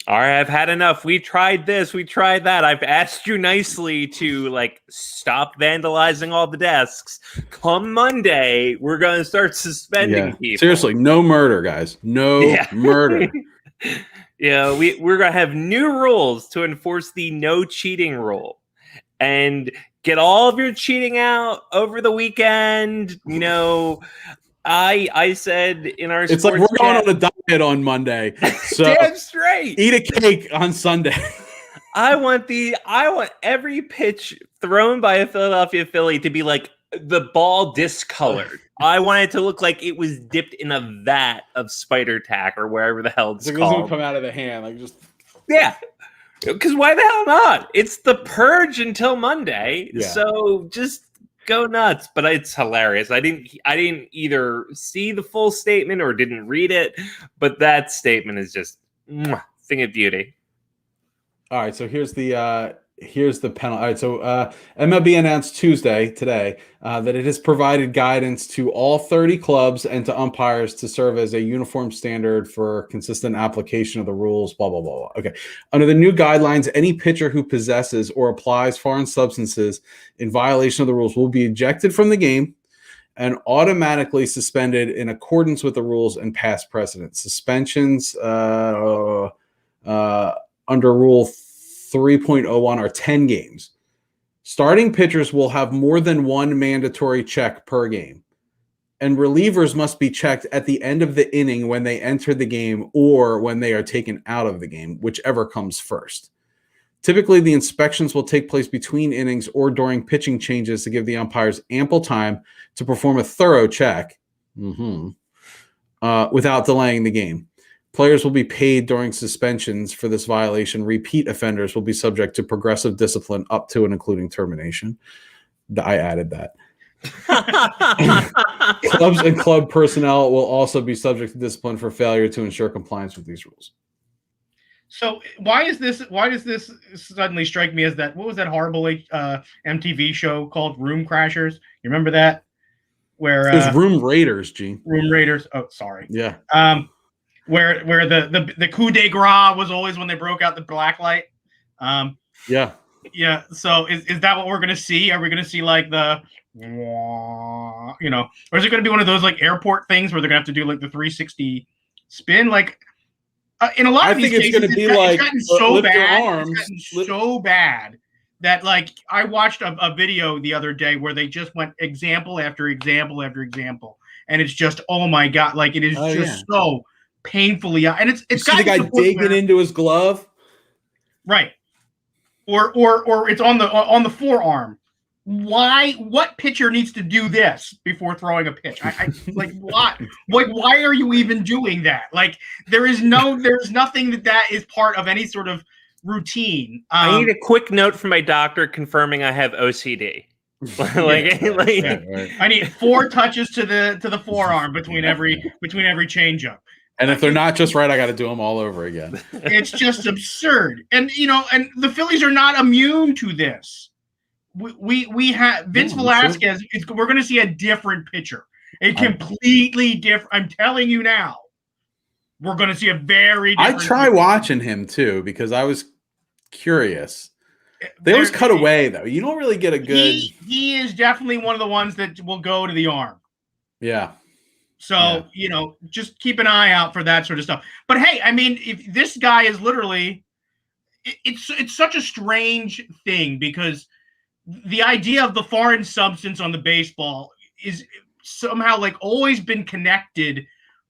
Speaker 2: all right, I've had enough. We tried this. We tried that. I've asked you nicely to stop vandalizing all the desks. Come Monday, we're going to start suspending people.
Speaker 1: Seriously, no murder, guys. No murder.
Speaker 2: We're going to have new rules to enforce the no cheating rule and get all of your cheating out over the weekend. I said in our
Speaker 1: it's like we're going on a diet on Monday. So
Speaker 2: damn straight.
Speaker 1: Eat a cake on Sunday.
Speaker 2: I want every pitch thrown by a Philadelphia Philly to be like the ball discolored. I want it to look like it was dipped in a vat of spider tack or wherever the hell it's called.
Speaker 1: It doesn't come out of the hand,
Speaker 2: Because why the hell not? It's the purge until Monday, so just go nuts. But it's hilarious. I didn't either see the full statement or didn't read it, but that statement is just thing of beauty.
Speaker 1: All right, so here's the penalty. All right, so MLB announced today that it has provided guidance to all 30 clubs and to umpires to serve as a uniform standard for consistent application of the rules, blah, blah, blah, blah. Okay. Under the new guidelines, any pitcher who possesses or applies foreign substances in violation of the rules will be ejected from the game and automatically suspended in accordance with the rules and past precedent. Suspensions under Rule 3.01 are 10 games. Starting pitchers will have more than one mandatory check per game. And relievers must be checked at the end of the inning when they enter the game or when they are taken out of the game, whichever comes first. Typically, the inspections will take place between innings or during pitching changes to give the umpires ample time to perform a thorough check without delaying the game. Players will be paid during suspensions for this violation. Repeat offenders will be subject to progressive discipline up to and including termination. I added that. Clubs and club personnel will also be subject to discipline for failure to ensure compliance with these rules.
Speaker 3: So why does this suddenly strike me as that? What was that horrible MTV show called Room Crashers? You remember that? Where
Speaker 1: it was Room Raiders, Gene.
Speaker 3: Room Raiders. Oh, sorry.
Speaker 1: Yeah.
Speaker 3: Where the coup de grace was always when they broke out the black light.
Speaker 1: Yeah.
Speaker 3: So is that what we're gonna see? Are we gonna see like the, or is it gonna be one of those like airport things where they're gonna have to do like the 360 spin? Like in a lot of these cases, it's gotten so bad. It's gotten so bad that like I watched a video the other day where they just went example after example after example, and it's just, oh my god, like it is so painfully, and it's got
Speaker 1: the guy digging into his glove,
Speaker 3: right? Or it's on the forearm. Why? What pitcher needs to do this before throwing a pitch? I like why? Like why are you even doing that? Like there's nothing that is part of any sort of routine.
Speaker 2: I need a quick note from my doctor confirming I have OCD.
Speaker 3: Right. I need 4 touches to the forearm between every changeup.
Speaker 1: And if they're not just right, I got to do them all over again.
Speaker 3: It's just absurd. And and the Phillies are not immune to this. We have Vince Velasquez. We're going to see a different pitcher, a completely different. I'm telling you now, we're going to see a very different.
Speaker 1: I try watching him too because I was curious. They always cut away though. You don't really get a good.
Speaker 3: He is definitely one of the ones that will go to the arm.
Speaker 1: Yeah.
Speaker 3: So just keep an eye out for that sort of stuff. But hey, I mean, if this guy is literally, it's such a strange thing because the idea of the foreign substance on the baseball is somehow like always been connected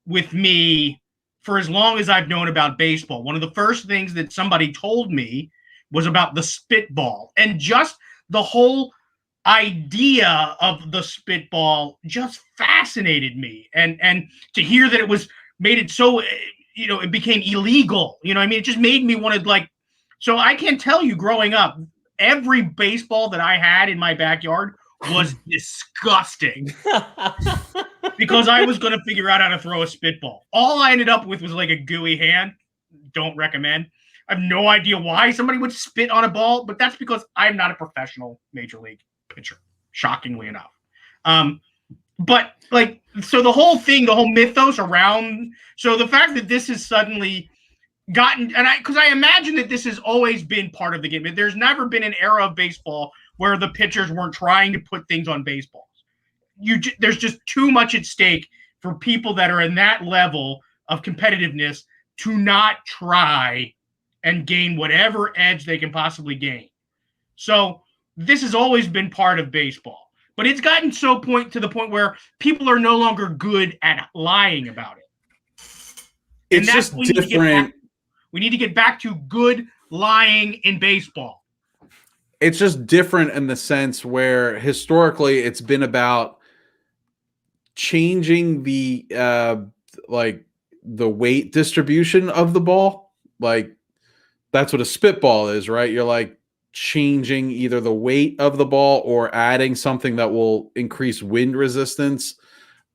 Speaker 3: with me for as long as I've known about baseball. One of the first things that somebody told me was about the spitball, and just the whole idea of the spitball just fascinated me. And to hear that it was made it so, it became illegal, I mean, it just made me want to so I can tell you growing up, every baseball that I had in my backyard was disgusting because I was going to figure out how to throw a spitball. All I ended up with was like a gooey hand. Don't recommend. I have no idea why somebody would spit on a ball, but that's because I'm not a professional major league pitcher, shockingly enough. But so the whole thing, the whole mythos around, so the fact that this has suddenly gotten, because I imagine that this has always been part of the game. There's never been an era of baseball where the pitchers weren't trying to put things on baseballs. There's just too much at stake for people that are in that level of competitiveness to not try and gain whatever edge they can possibly gain. So this has always been part of baseball, but it's gotten to the point where people are no longer good at lying about it.
Speaker 1: It's just different.
Speaker 3: We need to get back to good lying in baseball.
Speaker 1: It's just different in the sense where historically it's been about changing the the weight distribution of the ball. Like that's what a spitball is, right? You're like changing either the weight of the ball or adding something that will increase wind resistance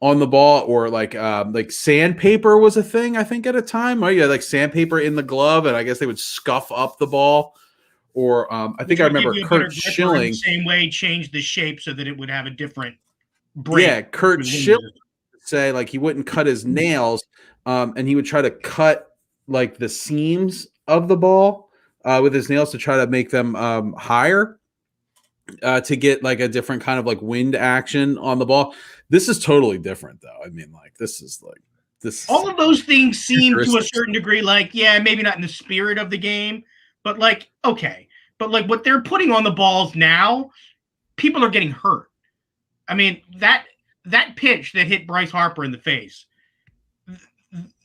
Speaker 1: on the ball, or like sandpaper was a thing, I think, at a time. Oh, yeah, like sandpaper in the glove, and I guess they would scuff up the ball. Or I think I remember Kurt Schilling.
Speaker 3: The same way, change the shape so that it would have a different break.
Speaker 1: Yeah, Kurt Schilling would say like he wouldn't cut his nails, and he would try to cut like the seams of the ball with his nails to try to make them higher to get like a different kind of like wind action on the ball. This is totally different, though. I mean, like this. All
Speaker 3: of those things seem to a certain degree like, yeah, maybe not in the spirit of the game, but like, okay. But like what they're putting on the balls now, people are getting hurt. I mean, that pitch that hit Bryce Harper in the face,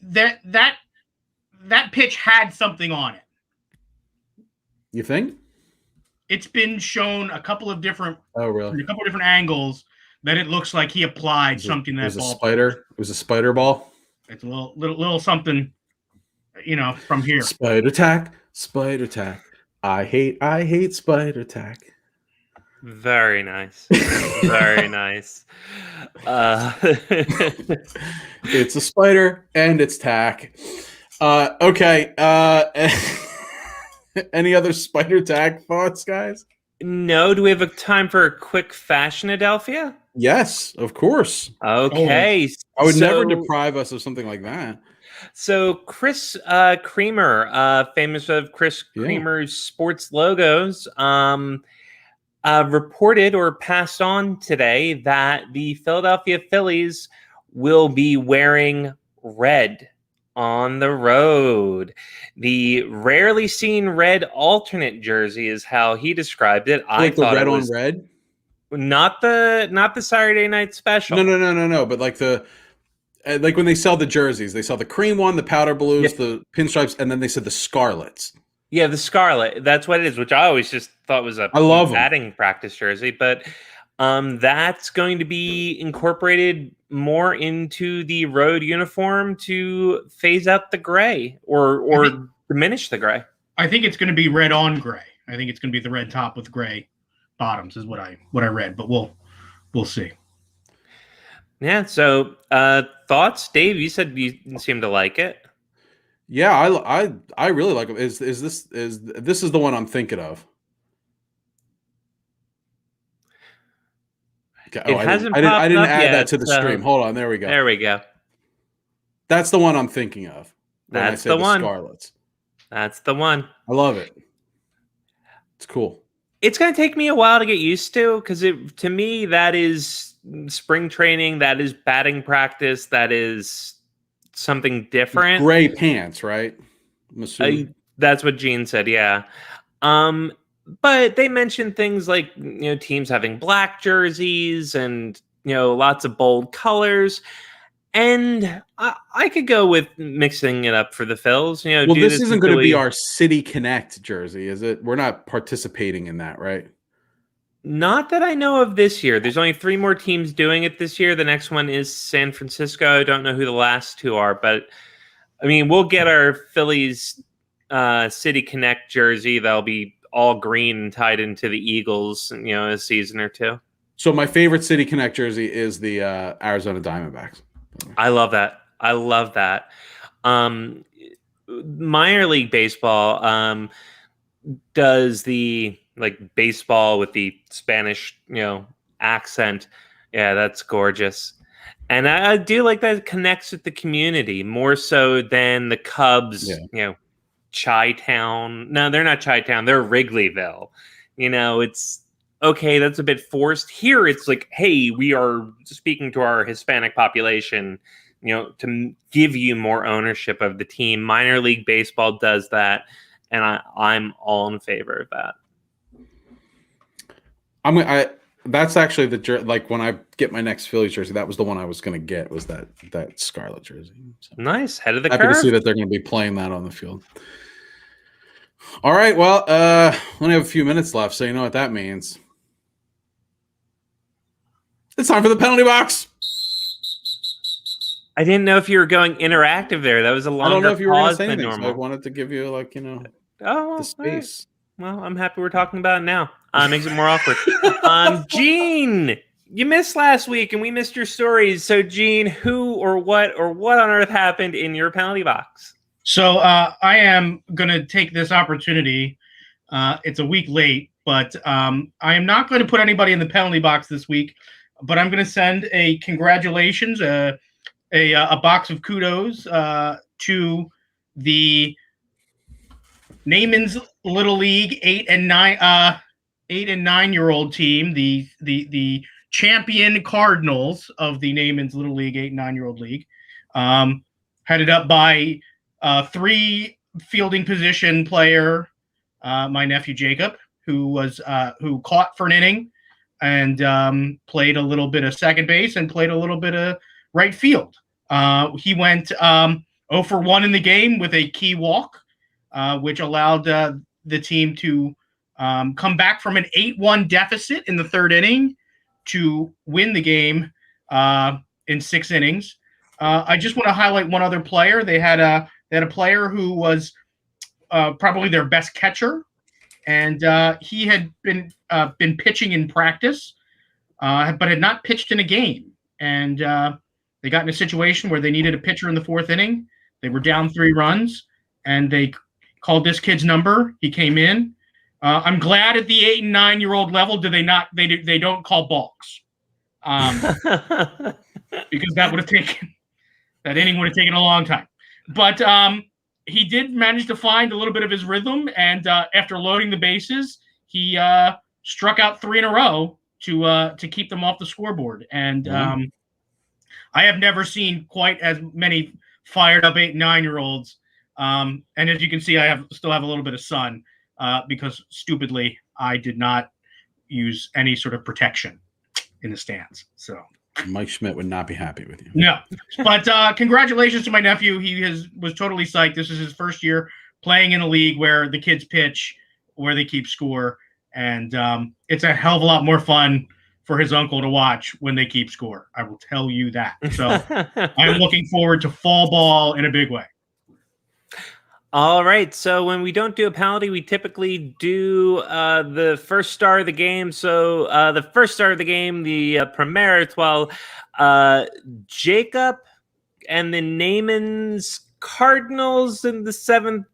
Speaker 3: that pitch had something on it.
Speaker 1: You think?
Speaker 3: It's been shown a couple of different angles that it looks like he applied something that ball.
Speaker 1: It was a spider ball.
Speaker 3: It's a little something, from here.
Speaker 1: Spider tack. I hate spider tack.
Speaker 2: Very nice. Very nice.
Speaker 1: It's a spider and it's tack. Okay. Any other spider tack thoughts, guys?
Speaker 2: No. Do we have a time for a quick Fashionadelphia?
Speaker 1: Yes, of course.
Speaker 2: Okay.
Speaker 1: I would never deprive us of something like that.
Speaker 2: So Chris Creamer, famous of Chris Creamer's sports logos, reported or passed on today that the Philadelphia Phillies will be wearing red on the road. The rarely seen red alternate jersey is how he described it.
Speaker 1: I thought red on red,
Speaker 2: not the Saturday night special.
Speaker 1: No. But like like when they sell the jerseys, they sell the cream one, the powder blues, the pinstripes, and then they said the scarlets.
Speaker 2: Yeah, the scarlet. That's what it is, which I always just thought was a batting practice jersey. But that's going to be incorporated more into the road uniform to phase out the gray or diminish the gray.
Speaker 3: I think it's going to be red on gray. I think it's going to be the red top with gray bottoms is what I read, but we'll see.
Speaker 2: Yeah. So, thoughts, Dave? You said you seem to like it.
Speaker 1: Yeah, I really like it. Is this the one I'm thinking of? Okay. Oh,
Speaker 2: It hasn't
Speaker 1: I
Speaker 2: popped
Speaker 1: didn't
Speaker 2: up
Speaker 1: add
Speaker 2: yet,
Speaker 1: that to the
Speaker 2: so
Speaker 1: stream. Hold on, there we go.
Speaker 2: There we go.
Speaker 1: That's the one I'm thinking of when
Speaker 2: That's
Speaker 1: I say
Speaker 2: the
Speaker 1: the
Speaker 2: one.
Speaker 1: Scarlets.
Speaker 2: That's the one.
Speaker 1: I love it. It's cool.
Speaker 2: It's going to take me a while to get used to, because to me, that is spring training. That is batting practice. That is something different.
Speaker 1: Gray pants, right? I'm assuming.
Speaker 2: That's what Gene said. Yeah. But they mentioned things like, teams having black jerseys and, lots of bold colors. And I could go with mixing it up for the Phils.
Speaker 1: Well, this isn't going to be our City Connect jersey, is it? We're not participating in that, right?
Speaker 2: Not that I know of this year. There's only 3 more teams doing it this year. The next one is San Francisco. I don't know who the last 2 are, but I mean, we'll get our Phillies City Connect jersey. That'll be all green and tied into the Eagles, a season or 2.
Speaker 1: So my favorite City Connect jersey is the Arizona Diamondbacks.
Speaker 2: I love that. Minor league baseball does the baseball with the Spanish, accent. Yeah, that's gorgeous. And I do like that it connects with the community more so than the Cubs, Chi-Town. No, they're not Chi-Town. They're Wrigleyville. It's okay. That's a bit forced. Here, it's like, hey, we are speaking to our Hispanic population, to give you more ownership of the team. Minor league baseball does that, and I'm all in favor of that.
Speaker 1: That's actually when I get my next Phillies jersey, that was the one I was going to get, was that Scarlet jersey. So
Speaker 2: nice, head of the
Speaker 1: happy
Speaker 2: curve.
Speaker 1: to see that they're going to be playing that on the field. All right, well, only have a few minutes left, so you know what that means. It's time for the penalty box.
Speaker 2: I didn't know if you were going interactive there. That was a longer pause.
Speaker 1: I don't know if you were going to say
Speaker 2: than
Speaker 1: anything,
Speaker 2: normal.
Speaker 1: so I wanted to give you the space.
Speaker 2: Right. Well, I'm happy we're talking about it now. Makes it more awkward. Gene, you missed last week, and we missed your stories. So, Gene, who or what on earth happened in your penalty box?
Speaker 3: So I am going to take this opportunity. It's a week late, but I am not going to put anybody in the penalty box this week. But I'm going to send a congratulations, a box of kudos to the Naaman's Little League 8 and 9-year-old team, the champion Cardinals of the Naaman's Little League 8 and 9-year-old league, headed up by 3 fielding position player, my nephew Jacob, who caught for an inning and played a little bit of second base and played a little bit of right field. He went 0 for 1 in the game with a key walk, which allowed the team to come back from an 8-1 deficit in the 3rd inning to win the game in 6 innings. I just want to highlight one other player. They had a player who was probably their best catcher, and he had been pitching in practice, but had not pitched in a game. And they got in a situation where they needed a pitcher in the 4th inning. They were down 3 runs, and they called this kid's number. He came in. I'm glad at the 8 and 9-year-old level they don't call balks, because that inning would have taken a long time. But he did manage to find a little bit of his rhythm, and after loading the bases, he struck out 3 in a row to keep them off the scoreboard. And I have never seen quite as many fired up 8 and 9-year-olds. And as you can see, I still have a little bit of sun because stupidly I did not use any sort of protection in the stands. So
Speaker 1: Mike Schmidt would not be happy with you.
Speaker 3: No, but congratulations to my nephew. He was totally psyched. This is his first year playing in a league where the kids pitch, where they keep score, and it's a hell of a lot more fun for his uncle to watch when they keep score. I will tell you that. So I'm looking forward to fall ball in a big way.
Speaker 2: All right. So when we don't do a penalty, we typically do the first star of the game. So the first star of the game, the Premier Étoile, Jacob and the Naaman's Cardinals and the 7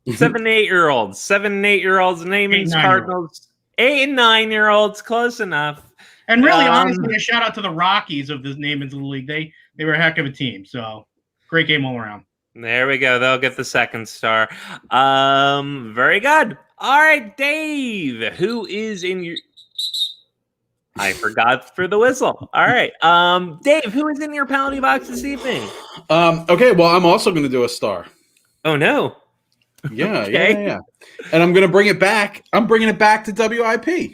Speaker 2: and 8-year-olds. 7 and 8-year-olds, Naaman's Cardinals. 8 and 9-year-olds, close enough.
Speaker 3: And really, honestly, a shout out to the Rockies of the Naaman's Little League. They were a heck of a team. So great game all around.
Speaker 2: There we go. They'll get the second star. Very good. All right, Dave, who is in your... I forgot for the whistle. All right. Dave, who is in your penalty box this evening?
Speaker 1: Okay, well, I'm also going to do a star.
Speaker 2: Oh, no.
Speaker 1: Yeah, okay. yeah. And I'm going to bring it back. I'm bringing it back to WIP.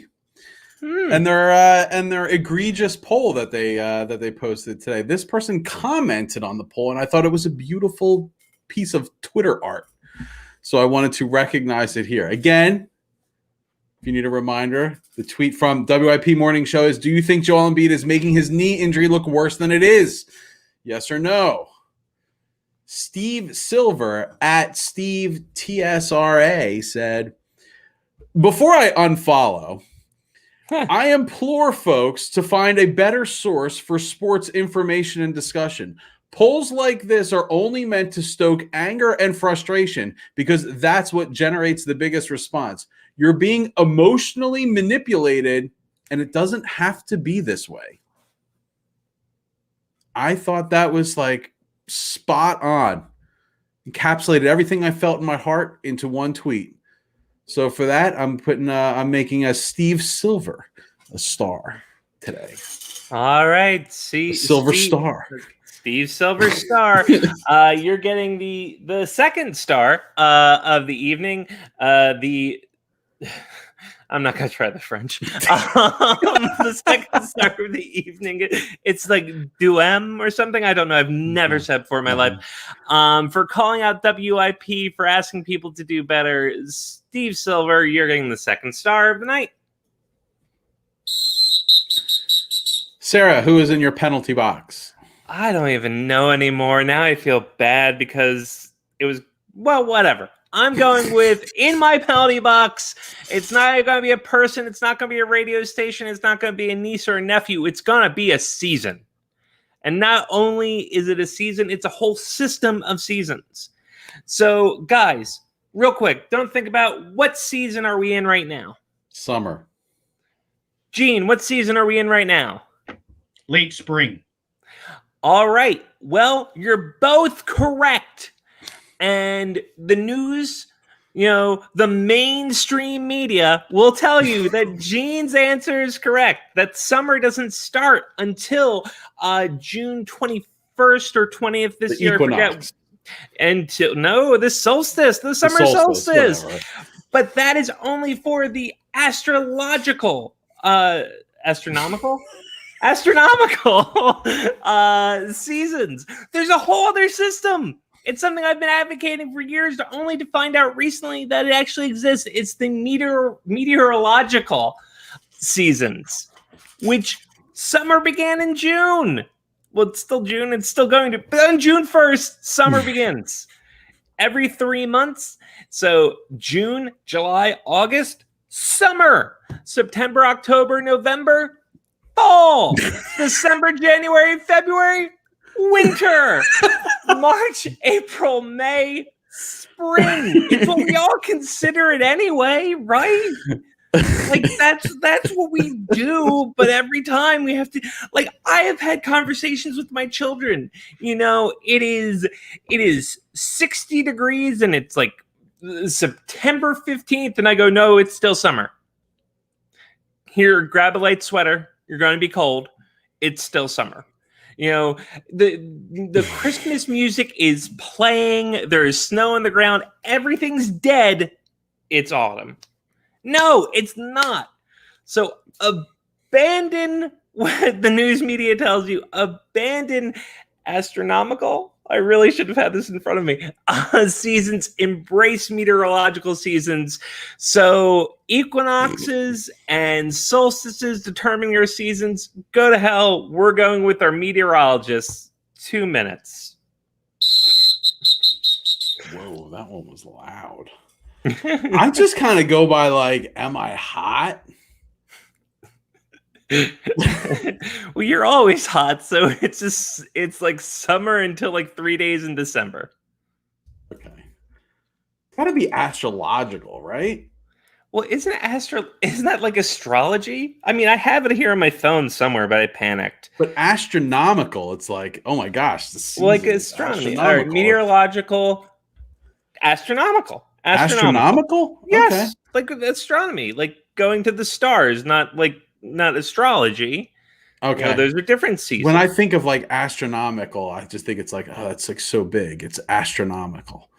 Speaker 1: And their egregious poll that they posted today. This person commented on the poll, and I thought it was a beautiful piece of Twitter art. So I wanted to recognize it here. Again, if you need a reminder, the tweet from WIP Morning Show is, do you think Joel Embiid is making his knee injury look worse than it is? Yes or no? Steve Silver at Steve TSRA said, before I unfollow, I implore folks to find a better source for sports information and discussion. Polls like this are only meant to stoke anger and frustration because that's what generates the biggest response. You're being emotionally manipulated, and it doesn't have to be this way. I thought that was like spot on. Encapsulated everything I felt in my heart into one tweet. So for that, I'm making a Steve Silver a star today.
Speaker 2: All right,
Speaker 1: Silver star.
Speaker 2: Steve Silver star. You're getting the second star of the evening. I'm not gonna try the French. The second star of the evening. It's like Duem or something. I don't know. I've never said before in my life. For calling out WIP, for asking people to do better. Steve Silver, you're getting the second star of the night.
Speaker 1: Sarah, who is in your penalty box?
Speaker 2: I don't even know anymore. Now I feel bad because it was, well, whatever. I'm going with in my penalty box. It's not going to be a person. It's not going to be a radio station. It's not going to be a niece or a nephew. It's going to be a season. And not only is it a season, it's a whole system of seasons. So, guys, real quick, don't think about what season are we in right now?
Speaker 1: Summer.
Speaker 2: Gene, what season are we in right now?
Speaker 3: Late spring.
Speaker 2: All right. Well, you're both correct. And the news, the mainstream media will tell you that Gene's answer is correct, that summer doesn't start until June 21st or 20th this year.
Speaker 1: Equinox.
Speaker 2: The solstice, the summer solstice.
Speaker 1: Whatever.
Speaker 2: But that is only for the astronomical seasons. There's a whole other system. It's something I've been advocating for years, only to find out recently that it actually exists. It's the meteorological seasons, which summer began in June. Well, it's still June. It's still going to. But on June 1st, summer begins. Every 3 months. So June, July, August, summer. September, October, November, fall. December, January, February, winter. March, April, May, spring. It's what we all consider it anyway, right? Like that's what we do, but every time we have to, like, I have had conversations with my children. It is 60 degrees and it's like September 15th, and I go, no, it's still summer. Here, grab a light sweater. You're going to be cold. It's still summer. The Christmas music is playing. There is snow on the ground. Everything's dead. It's autumn. No, it's not. So abandon what the news media tells you. Abandon astronomical. I really should have had this in front of me. Seasons. Embrace meteorological seasons. So equinoxes and solstices determine your seasons. Go to hell. We're going with our meteorologists. 2 minutes.
Speaker 1: Whoa, that one was loud. I just kind of go by like, am I hot?
Speaker 2: Well, you're always hot, so it's like summer until like 3 days in December.
Speaker 1: Okay. Gotta be astrological, right?
Speaker 2: Well, isn't that like astrology? I mean, I have it here on my phone somewhere, but I panicked.
Speaker 1: But astronomical, it's like, oh my gosh, the season,
Speaker 2: like astronomy. All right, meteorological, astronomical. Yes, okay. Like astronomy, like going to the stars, not astrology.
Speaker 1: Okay,
Speaker 2: those are different seasons.
Speaker 1: When I think of like astronomical, I just think it's like, oh, it's like so big. It's astronomical.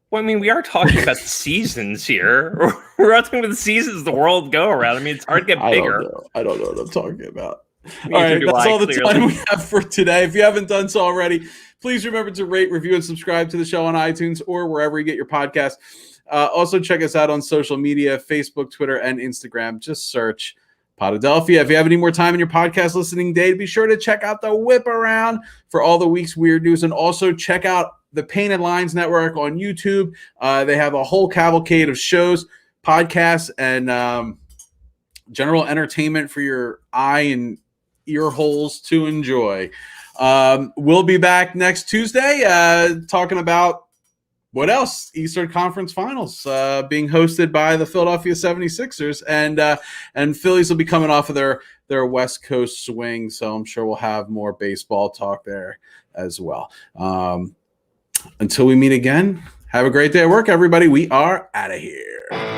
Speaker 2: Well, I mean, we are talking about the seasons here. We're not talking about the seasons the world go around. I mean, it's hard to get bigger.
Speaker 1: I don't know what I'm talking about. All right, that's all the time we have for today. If you haven't done so already, please remember to rate, review, and subscribe to the show on iTunes or wherever you get your podcasts. Also, check us out on social media, Facebook, Twitter, and Instagram. Just search Podadelphia. If you have any more time in your podcast listening day, be sure to check out the Whip Around for all the week's weird news. And also check out the Painted Lines Network on YouTube. They have a whole cavalcade of shows, podcasts, and general entertainment for your eye and ear holes to enjoy. We'll be back next Tuesday talking about what else? Eastern Conference Finals being hosted by the Philadelphia 76ers, and Phillies will be coming off of their West Coast swing, so I'm sure we'll have more baseball talk there as well. Until we meet again, have a great day at work, everybody. We are out of here.